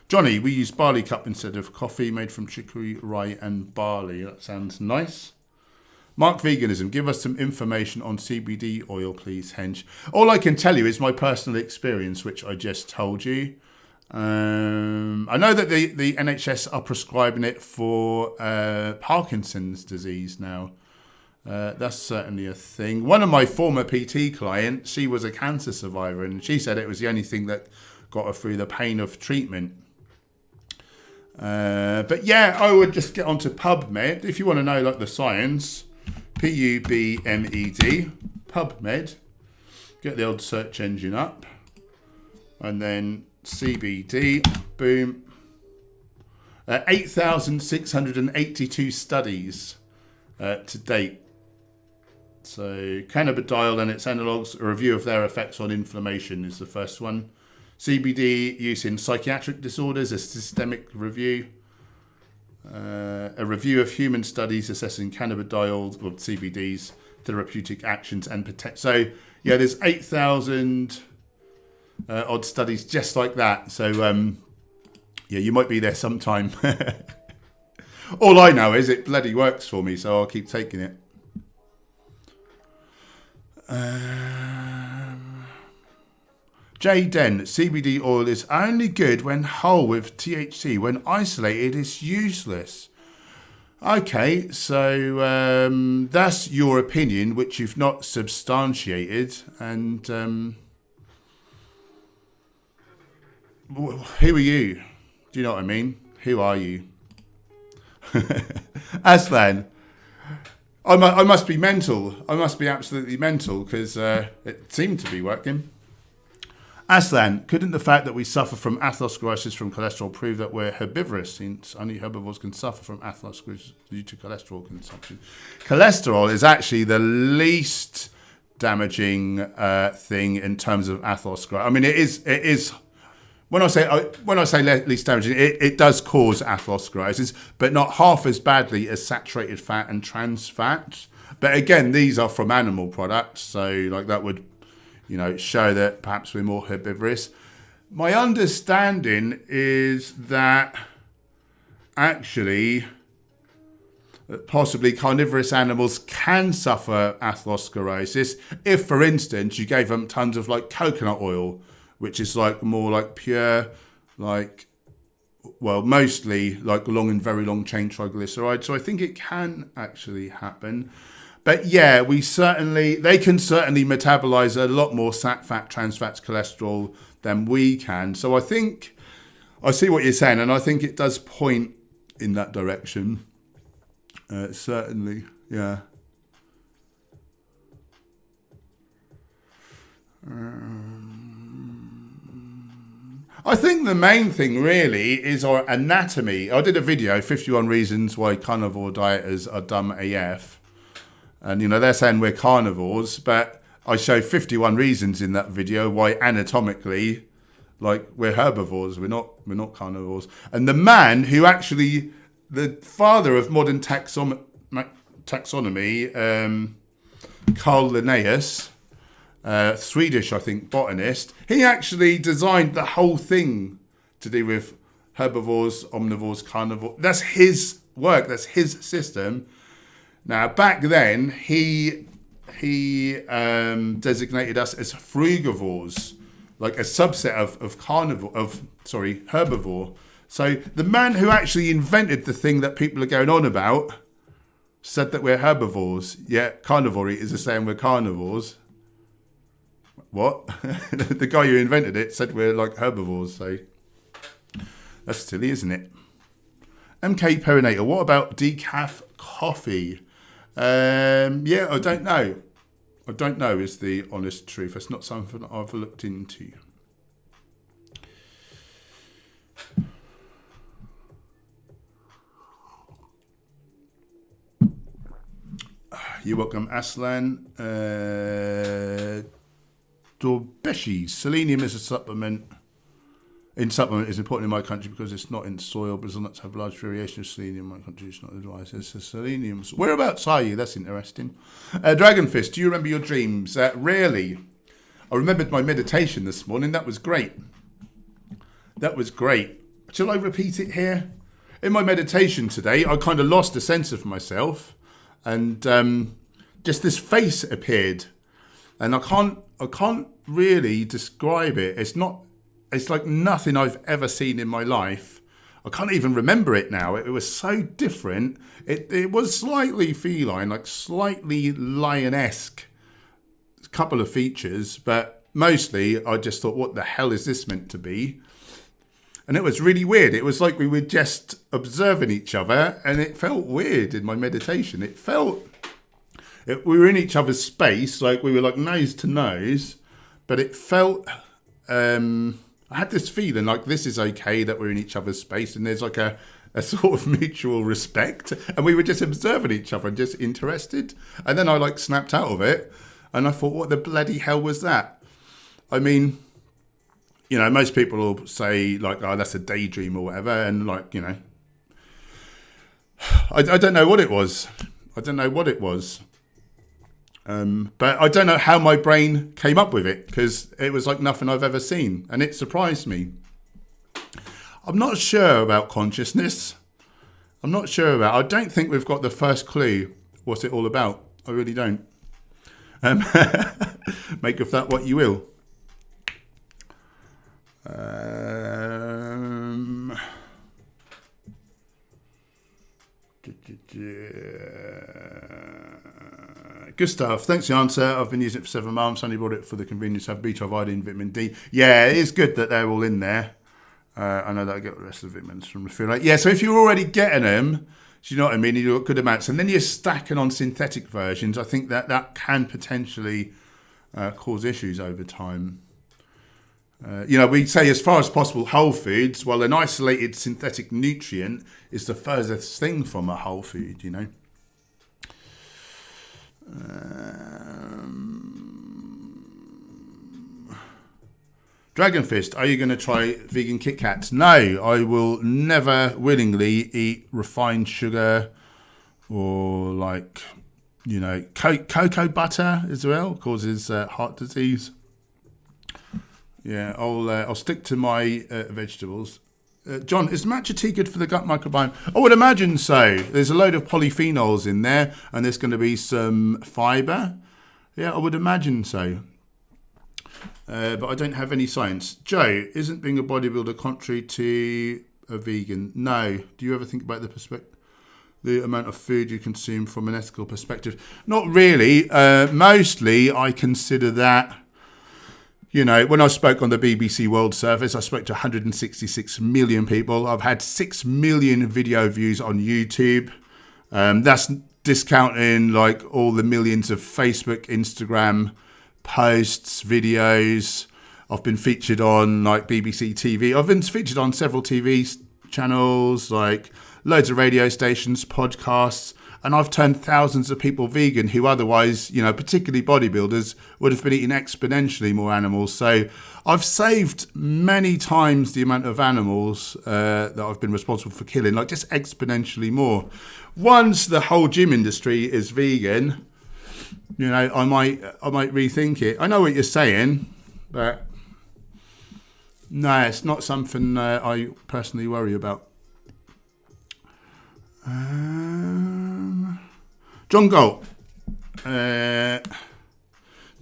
B: Johnny, we use barley cup instead of coffee, made from chicory, rye and barley. That sounds nice. Mark Veganism, give us some information on CBD oil, please, Hench. All I can tell you is my personal experience, which I just told you. I know that the NHS are prescribing it for Parkinson's disease now. That's certainly a thing. One of my former PT clients, she was a cancer survivor, and she said it was the only thing that got her through the pain of treatment. But yeah, I would just get onto PubMed if you want to know like the science. PUBMED, PubMed. Get the old search engine up, and then CBD, boom. 8,682 studies to date. So cannabidiol and its analogues, a review of their effects on inflammation is the first one. CBD use in psychiatric disorders, a systemic review. A review of human studies assessing cannabidiol or CBD's therapeutic actions and potential. So yeah, there's 8,000 odd studies just like that. So yeah, you might be there sometime. All I know is it bloody works for me, so I'll keep taking it. J. Den, CBD oil is only good when whole with THC. When isolated, it's useless. Okay, so that's your opinion, which you've not substantiated. And who are you? Do you know what I mean? Who are you? Aslan, I must be mental. I must be absolutely mental because it seemed to be working. Aslan, couldn't the fact that we suffer from atherosclerosis from cholesterol prove that we're herbivorous, since only herbivores can suffer from atherosclerosis due to cholesterol consumption? Cholesterol is actually the least damaging thing in terms of atherosclerosis. I mean, it is. When I say least damaging, it does cause atherosclerosis, but not half as badly as saturated fat and trans fat. But again, these are from animal products, so like that would, show that perhaps we're more herbivorous. My understanding is that actually possibly carnivorous animals can suffer atherosclerosis if, for instance, you gave them tons of like coconut oil, which is like more like pure, mostly like long and very long chain triglycerides. So I think it can actually happen. But yeah, they can certainly metabolize a lot more sat, fat, trans fats, cholesterol than we can. So I think I see what you're saying, and I think it does point in that direction. Certainly, yeah. I think the main thing really is our anatomy. I did a video, 51 reasons why carnivore dieters are dumb AF. And, they're saying we're carnivores, but I show 51 reasons in that video why anatomically, we're herbivores. We're not carnivores. And the man who actually, the father of modern taxonomy, Carl Linnaeus, Swedish, I think, botanist, he actually designed the whole thing to do with herbivores, omnivores, carnivores. That's his work. That's his system. Now, back then, he designated us as frugivores, like a subset of herbivore. So the man who actually invented the thing that people are going on about said that we're herbivores. Yeah, carnivore eaters are saying we're carnivores. What? The guy who invented it said we're like herbivores. So that's silly, isn't it? MK Perinator, what about decaf coffee? Yeah, I don't know. I don't know is the honest truth. It's not something that I've looked into. You're welcome, Aslan. Dorbeshi, selenium is a supplement. Supplement is important in my country because it's not in soil, but does not have large variation of selenium. My country is not advised. It's a selenium. Whereabouts are you? That's interesting. Dragonfist, do you remember your dreams? Rarely. I remembered my meditation this morning. That was great. Shall I repeat it here? In my meditation today, I kind of lost a sense of myself. and just this face appeared, and I can't really describe it. It's like nothing I've ever seen in my life. I can't even remember it now. It was so different. It was slightly feline, like slightly lion-esque, a couple of features, but mostly I just thought, what the hell is this meant to be? And it was really weird. It was like we were just observing each other, and it felt weird in my meditation. We were in each other's space, like we were like nose to nose, but it felt, I had this feeling like this is okay that we're in each other's space, and there's like a sort of mutual respect, and we were just observing each other and just interested. And then I like snapped out of it, and I thought, what the bloody hell was that? I mean, you know, most people will say like, oh, that's a daydream or whatever, and like, you know, I don't know what it was. But I don't know how my brain came up with it, because it was like nothing I've ever seen, and it surprised me. I'm not sure about consciousness. I don't think we've got the first clue what's it all about. I really don't. Make of that what you will. Gustav, thanks for the answer. I've been using it for 7 months. Only bought it for the convenience of beta iodine, vitamin D. Yeah, it is good that they're all in there. I know that I get the rest of the vitamins from the food. Yeah, so if you're already getting them, do you know what I mean? You got good amounts, and then you're stacking on synthetic versions. I think that can potentially cause issues over time. You know, we say as far as possible whole foods. Well, an isolated synthetic nutrient is the furthest thing from a whole food, you know. Dragon Fist, are you going to try vegan Kit Kats? No, I will never willingly eat refined sugar or like, you know, cocoa butter as well. Causes heart disease. Yeah, I'll stick to my vegetables. John, is matcha tea good for the gut microbiome? I would imagine so. There's a load of polyphenols in there, and there's going to be some fibre. Yeah, I would imagine so. But I don't have any science. Joe, isn't being a bodybuilder contrary to a vegan? No. Do you ever think about the amount of food you consume from an ethical perspective? Not really. Mostly, I consider that. You know, when I spoke on the BBC World Service, I spoke to 166 million people. I've had 6 million video views on YouTube. That's discounting like all the millions of Facebook, Instagram posts, videos. I've been featured on like BBC TV. I've been featured on several TV channels, like loads of radio stations, podcasts. And I've turned thousands of people vegan who otherwise, you know, particularly bodybuilders, would have been eating exponentially more animals. So I've saved many times the amount of animals that I've been responsible for killing, like just exponentially more. Once the whole gym industry is vegan, you know, I might rethink it. I know what you're saying, but no, it's not something I personally worry about. John Galt, do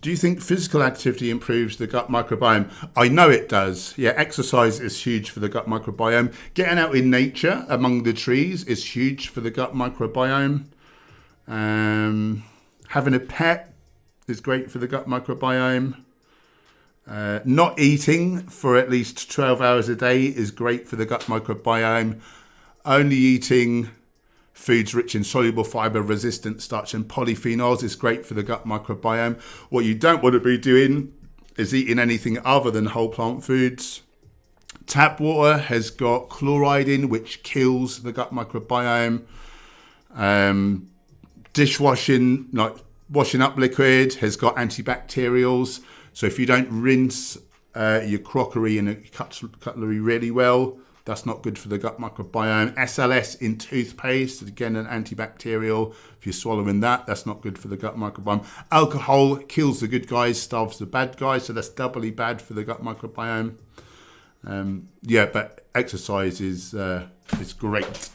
B: you think physical activity improves the gut microbiome? I know it does. Yeah, exercise is huge for the gut microbiome. Getting out in nature among the trees is huge for the gut microbiome. Having a pet is great for the gut microbiome. Not eating for at least 12 hours a day is great for the gut microbiome. Only eating foods rich in soluble fibre, resistant starch and polyphenols is great for the gut microbiome. What you don't want to be doing is eating anything other than whole plant foods. Tap water has got chloride in, which kills the gut microbiome. Dishwashing, like washing up liquid, has got antibacterials. So if you don't rinse your crockery and cutlery really well, that's not good for the gut microbiome. SLS in toothpaste, again, an antibacterial. If you're swallowing that, that's not good for the gut microbiome. Alcohol kills the good guys, starves the bad guys, so that's doubly bad for the gut microbiome. Yeah, but exercise is great.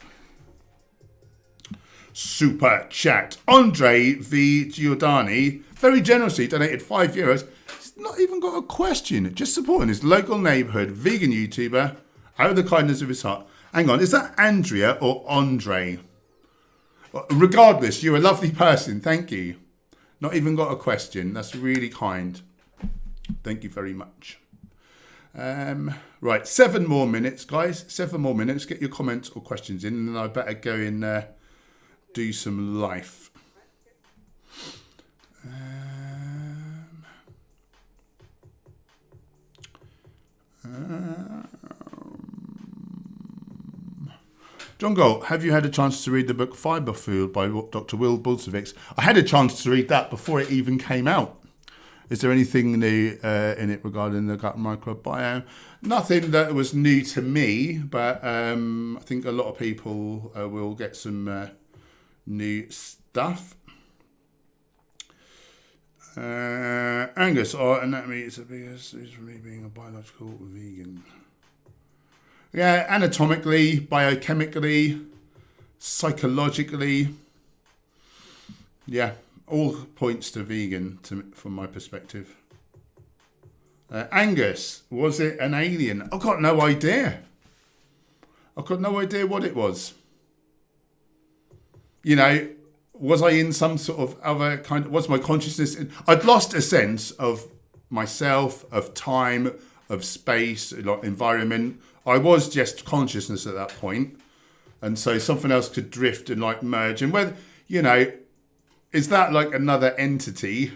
B: super chat. Andre V. Giordani very generously donated €5. He's not even got a question, just supporting his local neighbourhood vegan YouTuber out of the kindness of his heart. Hang on, is that Andrea or Andre? Regardless, you're a lovely person. Thank you. Not even got a question. That's really kind. Thank you very much. Right, 7 more minutes, guys. 7 more minutes. Get your comments or questions in, and then I better go in do some life. John Gold, have you had a chance to read the book Fibre Food by Dr. Will Bulcevics? I had a chance to read that before it even came out. Is there anything new in it regarding the gut microbiome? Nothing that was new to me, but I think a lot of people will get some new stuff. Angus, our anatomy is the biggest is for me being a biological vegan. Yeah, anatomically, biochemically, psychologically, yeah, all points to vegan from my perspective. Angus, was it an alien? I've got no idea. I've got no idea what it was. You know, was I in some sort of other kind of, was my consciousness I'd lost a sense of myself, of time, of space, like environment. I was just consciousness at that point. And so something else could drift and like merge. And whether, you know, is that like another entity?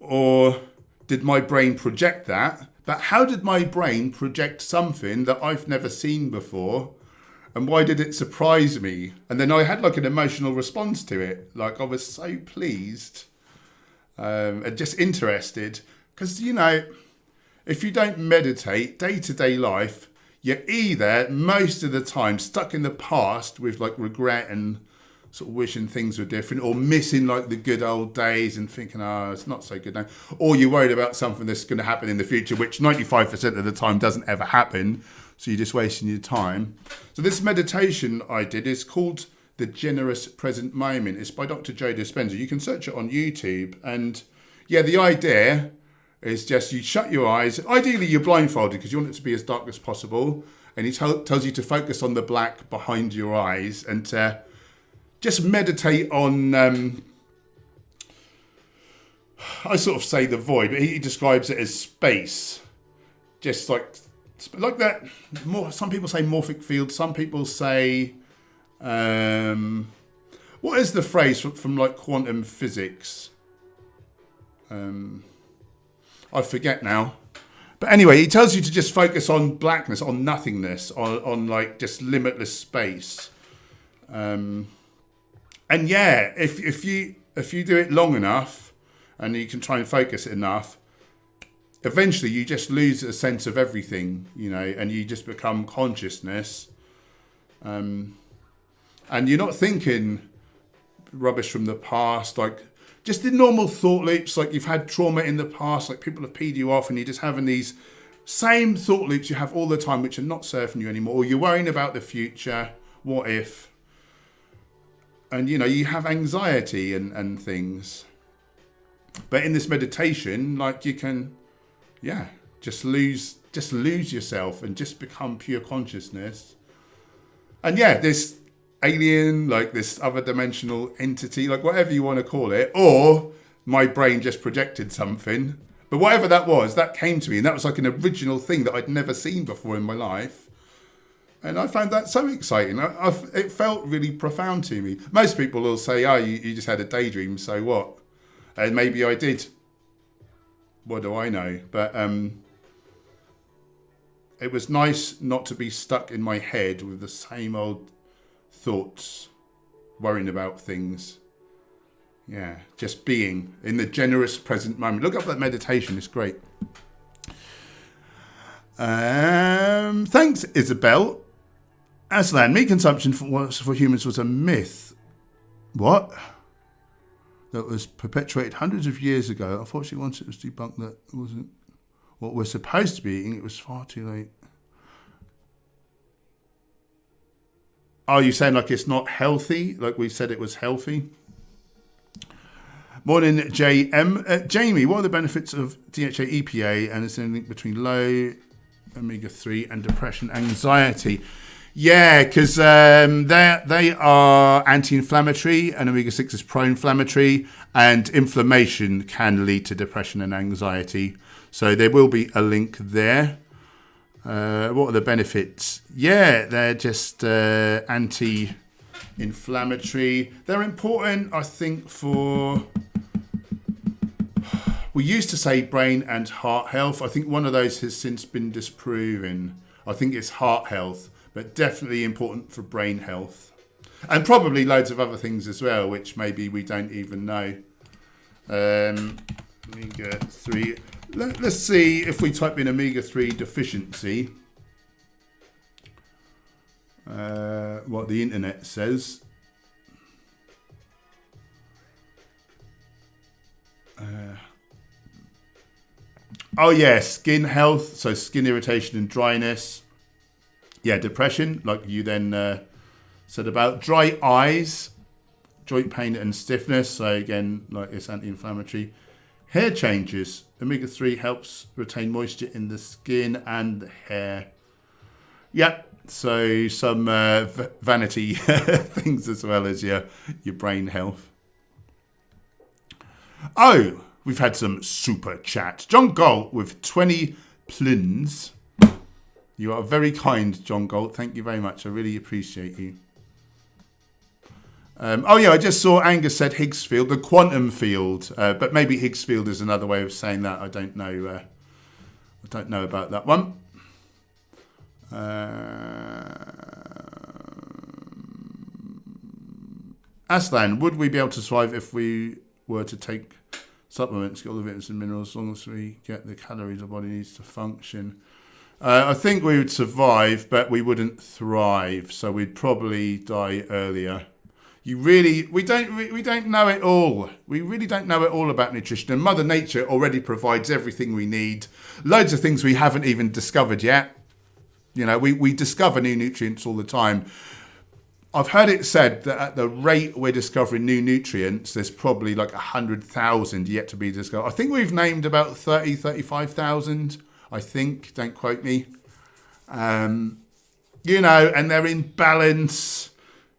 B: Or did my brain project that? But how did my brain project something that I've never seen before? And why did it surprise me? And then I had like an emotional response to it. Like I was so pleased and just interested. Because, you know, if you don't meditate day-to-day life, you're either most of the time stuck in the past with like regret and sort of wishing things were different, or missing like the good old days and thinking, oh, it's not so good now. Or you're worried about something that's going to happen in the future, which 95% of the time doesn't ever happen. So you're just wasting your time. So this meditation I did is called The Generous Present Moment. It's by Dr. Joe Dispenza. You can search it on YouTube. And yeah, the idea is just you shut your eyes. Ideally, you're blindfolded because you want it to be as dark as possible. And he tells you to focus on the black behind your eyes and to just meditate on, I sort of say the void, but he describes it as space. Just like that. Some people say morphic field. Some people say, what is the phrase from like quantum physics? I forget now. But anyway, he tells you to just focus on blackness, on nothingness, on like just limitless space. And yeah, if you do it long enough and you can try and focus it enough, eventually you just lose a sense of everything, you know, and you just become consciousness. And you're not thinking rubbish from the past, like just the normal thought loops, like you've had trauma in the past, like people have peed you off and you're just having these same thought loops you have all the time, which are not serving you anymore. Or you're worrying about the future, what if? And, you know, you have anxiety and things. But in this meditation, like you can, yeah, just lose yourself and just become pure consciousness. And yeah, this alien, like this other dimensional entity, like whatever you want to call it, or my brain just projected something. But whatever that was, that came to me, and that was like an original thing that I'd never seen before in my life. And I found that so exciting. It felt really profound to me. Most people will say, oh, you just had a daydream, so what? And maybe I did. What do I know? But it was nice not to be stuck in my head with the same old thoughts, worrying about things. Yeah, just being in the generous present moment. Look up that meditation, it's great. Thanks, Isabel. Aslan, meat consumption for humans was a myth. What? That was perpetuated hundreds of years ago. Unfortunately, once it was debunked that it wasn't what we're supposed to be eating, it was far too late. Are you saying like it's not healthy? Like we said it was healthy? Morning, JM. Jamie, what are the benefits of DHA EPA, and is there a link between low omega-3 and depression, anxiety? Yeah, because they are anti-inflammatory, and omega-6 is pro-inflammatory, and inflammation can lead to depression and anxiety. So there will be a link there. What are the benefits? Yeah, they're just anti-inflammatory. They're important, I think, for... We used to say brain and heart health. I think one of those has since been disproven. I think it's heart health, but definitely important for brain health. And probably loads of other things as well, which maybe we don't even know. Omega-3. Let's see if we type in omega-3 deficiency. What the internet says. Oh yeah, skin health, so skin irritation and dryness. Yeah, depression, like you then said about. Dry eyes, joint pain and stiffness, so again, like it's anti-inflammatory. Hair changes, omega-3 helps retain moisture in the skin and the hair. Yeah, so some vanity things as well as your brain health. Oh, we've had some super chat. John Galt with 20 plins. You are very kind, John Galt. Thank you very much. I really appreciate you. Oh yeah, I just saw Angus said Higgs field, the quantum field, but maybe Higgs field is another way of saying that. I don't know. I don't know about that one. Aslan, would we be able to survive if we were to take supplements, get all the vitamins and minerals, as long as we get the calories our body needs to function? I think we would survive, but we wouldn't thrive. So we'd probably die earlier. We don't know it all. We really don't know it all about nutrition. And Mother Nature already provides everything we need. Loads of things we haven't even discovered yet. You know, we discover new nutrients all the time. I've heard it said that at the rate we're discovering new nutrients, there's probably like 100,000 yet to be discovered. I think we've named about 35,000, I think. Don't quote me. You know, and they're in balance.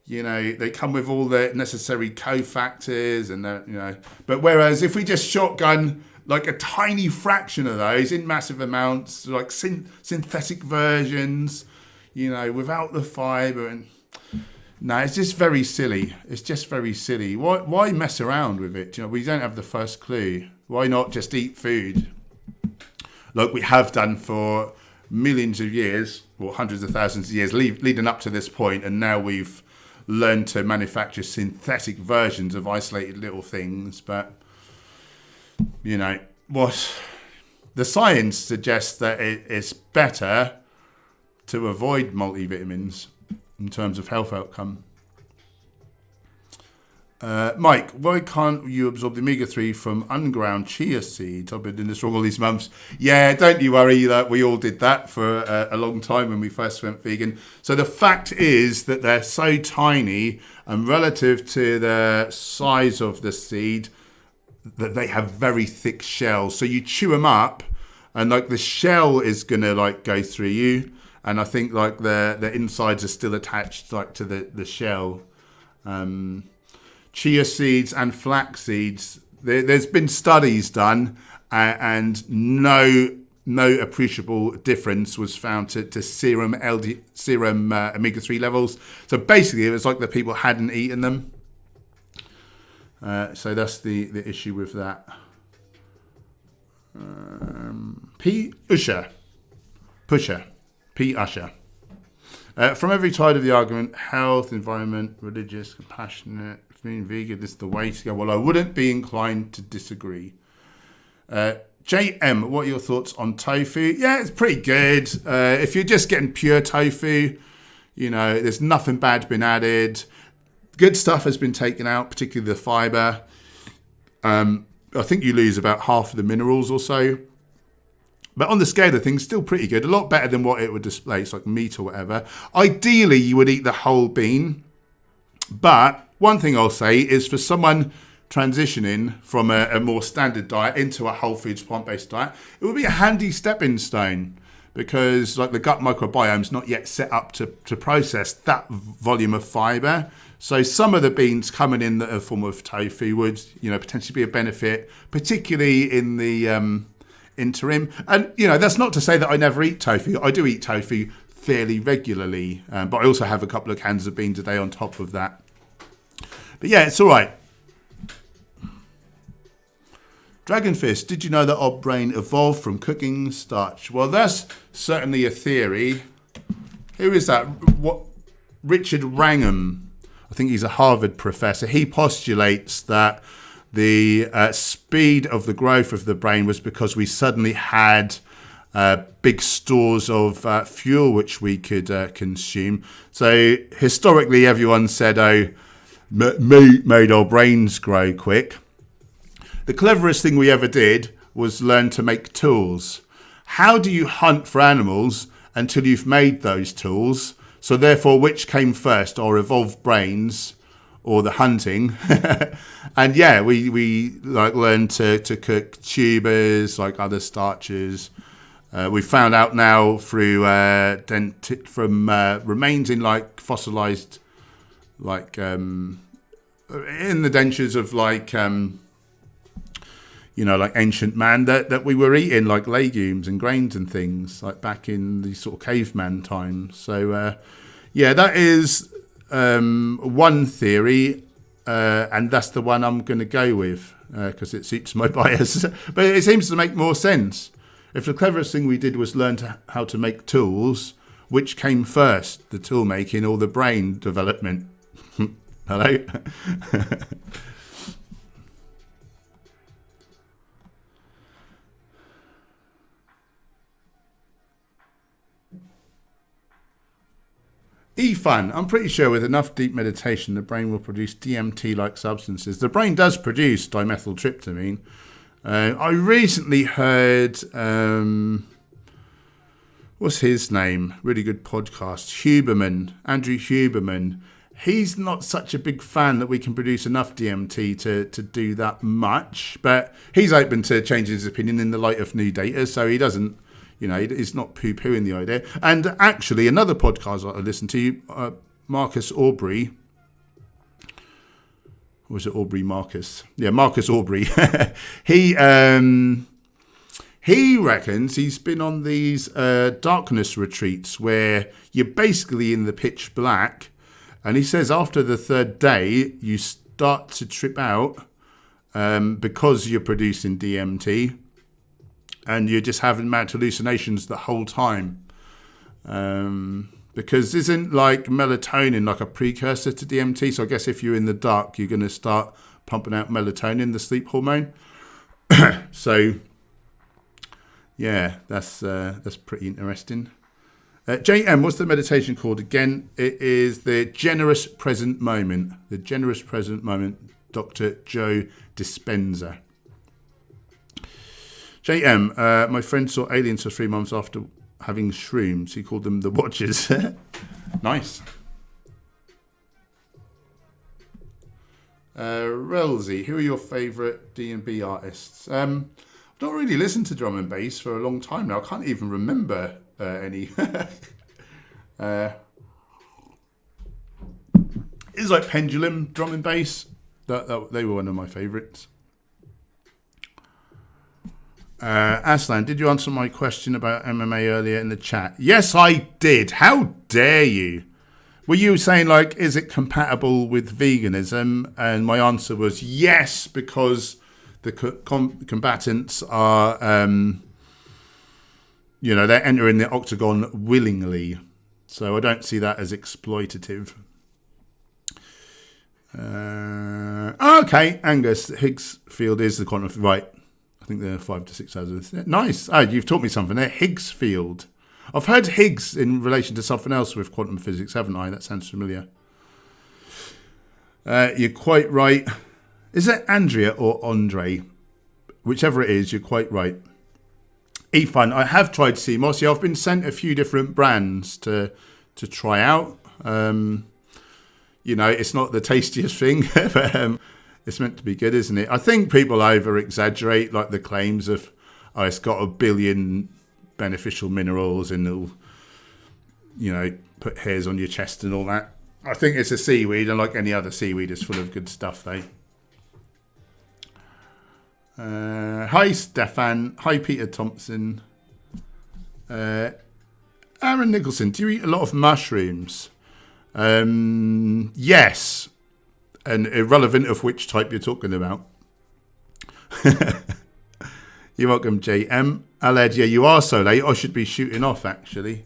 B: You know, they come with all the necessary cofactors and, you know. But whereas if we just shotgun like a tiny fraction of those in massive amounts, like synthetic versions, you know, without the fibre and... No, it's just very silly. It's just very silly. Why mess around with it? You know, we don't have the first clue. Why not just eat food like we have done for millions of years, or hundreds of thousands of years, leading up to this point, and now we've learned to manufacture synthetic versions of isolated little things. But, you know, what the science suggests that it's better to avoid multivitamins in terms of health outcome. Mike, why can't you absorb the omega-3 from unground chia seeds? I've been doing this wrong all these months. Yeah, don't you worry, that we all did that for a long time when we first went vegan. So the fact is that they're so tiny, and relative to the size of the seed, that they have very thick shells. So you chew them up, and like the shell is gonna like go through you. And I think like the insides are still attached like to the shell. Chia seeds and flax seeds, there's been studies done, and no appreciable difference was found to serum omega-3 levels. So basically, it was like the people hadn't eaten them. So that's the issue with that. P. Usher. From every side of the argument, health, environment, religious, compassionate, being vegan, this is the way to go. Well, I wouldn't be inclined to disagree. JM, what are your thoughts on tofu? Yeah, it's pretty good. If you're just getting pure tofu, you know, there's nothing bad been added. Good stuff has been taken out, particularly the fibre. I think you lose about half of the minerals or so. But on the scale of things, still pretty good. A lot better than what it would display. It's like meat or whatever. Ideally, you would eat the whole bean. But one thing I'll say is for someone transitioning from a more standard diet into a whole foods plant-based diet, it would be a handy stepping stone, because like the gut microbiome is not yet set up to process that volume of fiber. So some of the beans coming in the form of tofu would, potentially be a benefit, particularly in the interim. And that's not to say that I never eat tofu. I do eat tofu fairly regularly, but I also have a couple of cans of beans a day on top of that. But yeah, it's all right. Dragonfist, did you know that our brain evolved from cooking starch? Well, that's certainly a theory. Who is that? What? Richard Wrangham. I think he's a Harvard professor. He postulates that the speed of the growth of the brain was because we suddenly had big stores of fuel which we could consume. So historically, everyone said, meat made our brains grow quick. The cleverest thing we ever did was learn to make tools. How do you hunt for animals until you've made those tools? So therefore, which came first, our evolved brains or the hunting? And yeah, we like learned to cook tubers, like other starches. We found out now through from remains in like fossilized, like in the dentures of like like ancient man, that we were eating like legumes and grains and things like back in the sort of caveman times. So that is one theory, and that's the one I'm going to go with because it suits my bias. But it seems to make more sense. If the cleverest thing we did was learn how to make tools, which came first, the tool making or the brain development? Hello? E-fun, I'm pretty sure with enough deep meditation, the brain will produce DMT-like substances. The brain does produce dimethyltryptamine. I recently heard, what's his name? Really good podcast, Andrew Huberman. He's not such a big fan that we can produce enough DMT to do that much, but he's open to changing his opinion in the light of new data, so he doesn't, he's not poo-pooing the idea. And actually, another podcast I listened to, Marcus Aubrey, or was it Aubrey Marcus? Yeah, Marcus Aubrey. He reckons he's been on these darkness retreats where you're basically in the pitch black, and he says after the third day, you start to trip out because you're producing DMT. And you're just having mad hallucinations the whole time. Because isn't like melatonin like a precursor to DMT? So I guess if you're in the dark, you're going to start pumping out melatonin, the sleep hormone. So, yeah, that's pretty interesting. JM, what's the meditation called again? It is the Generous Present Moment. The Generous Present Moment, Dr. Joe Dispenza. JM, my friend saw aliens for 3 months after having shrooms. He called them the Watchers. Nice. Relzy, who are your favourite D&B artists? I've not really listened to drum and bass for a long time now. I can't even remember any. It's like Pendulum drum and bass. That they were one of my favourites. Aslan, did you answer my question about MMA earlier in the chat? Yes, I did. How dare you? Were you saying, like, is it compatible with veganism? And my answer was yes, because the combatants are, they're entering the octagon willingly. So I don't see that as exploitative. Okay, Angus, Higgs field is the quantum, right. I think they're 5 to 6 hours. Nice. Oh, you've taught me something there. Higgs field. I've heard Higgs in relation to something else with quantum physics, haven't I? That sounds familiar. You're quite right. Is it Andrea or Andre? Whichever it is, you're quite right. Eat Fun. I have tried sea moss. Yeah, I've been sent a few different brands to try out. You know, it's not the tastiest thing, but it's meant to be good, isn't it? I think people over-exaggerate, like the claims of, oh, it's got 1 billion beneficial minerals and it'll, you know, put hairs on your chest and all that. I think it's a seaweed, and like any other seaweed, it's full of good stuff, though. Hi, Stefan. Hi, Peter Thompson. Aaron Nicholson, do you eat a lot of mushrooms? Yes. And irrelevant of which type you're talking about. You're welcome, JM. Aled, yeah, you are so late. I should be shooting off, actually.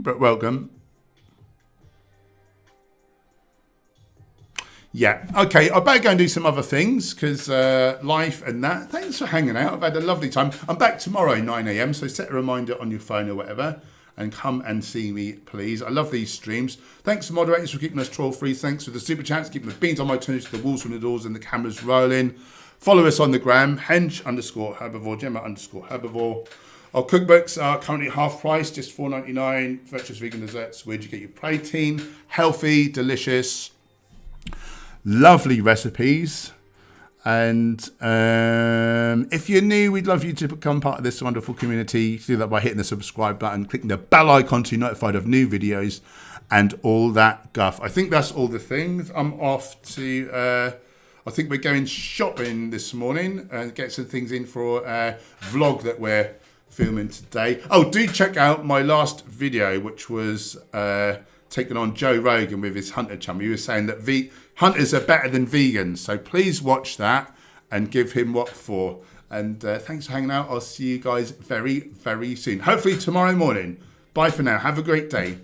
B: But welcome. Yeah, okay, I better go and do some other things because life and that. Thanks for hanging out. I've had a lovely time. I'm back tomorrow, 9 a.m, so set a reminder on your phone or whatever and come and see me, please. I love these streams. Thanks to moderators for keeping us troll-free. Thanks for the super chats, keeping the beans on my toes, the walls from the doors and the cameras rolling. Follow us on the gram, hench_herbivore, Gemma_herbivore. Our cookbooks are currently half price, just $4.99. Virtuous vegan desserts. Where'd you get your protein? Healthy, delicious, lovely recipes. And if you're new, we'd love you to become part of this wonderful community. You can do that by hitting the subscribe button, clicking the bell icon to be notified of new videos and all that guff. I think that's all the things. I'm off to, I think we're going shopping this morning and get some things in for a vlog that we're filming today. Oh, do check out my last video, which was taking on Joe Rogan with his hunter chum. He was saying that hunters are better than vegans, so please watch that and give him what for. And thanks for hanging out. I'll see you guys very, very soon. Hopefully tomorrow morning. Bye for now. Have a great day.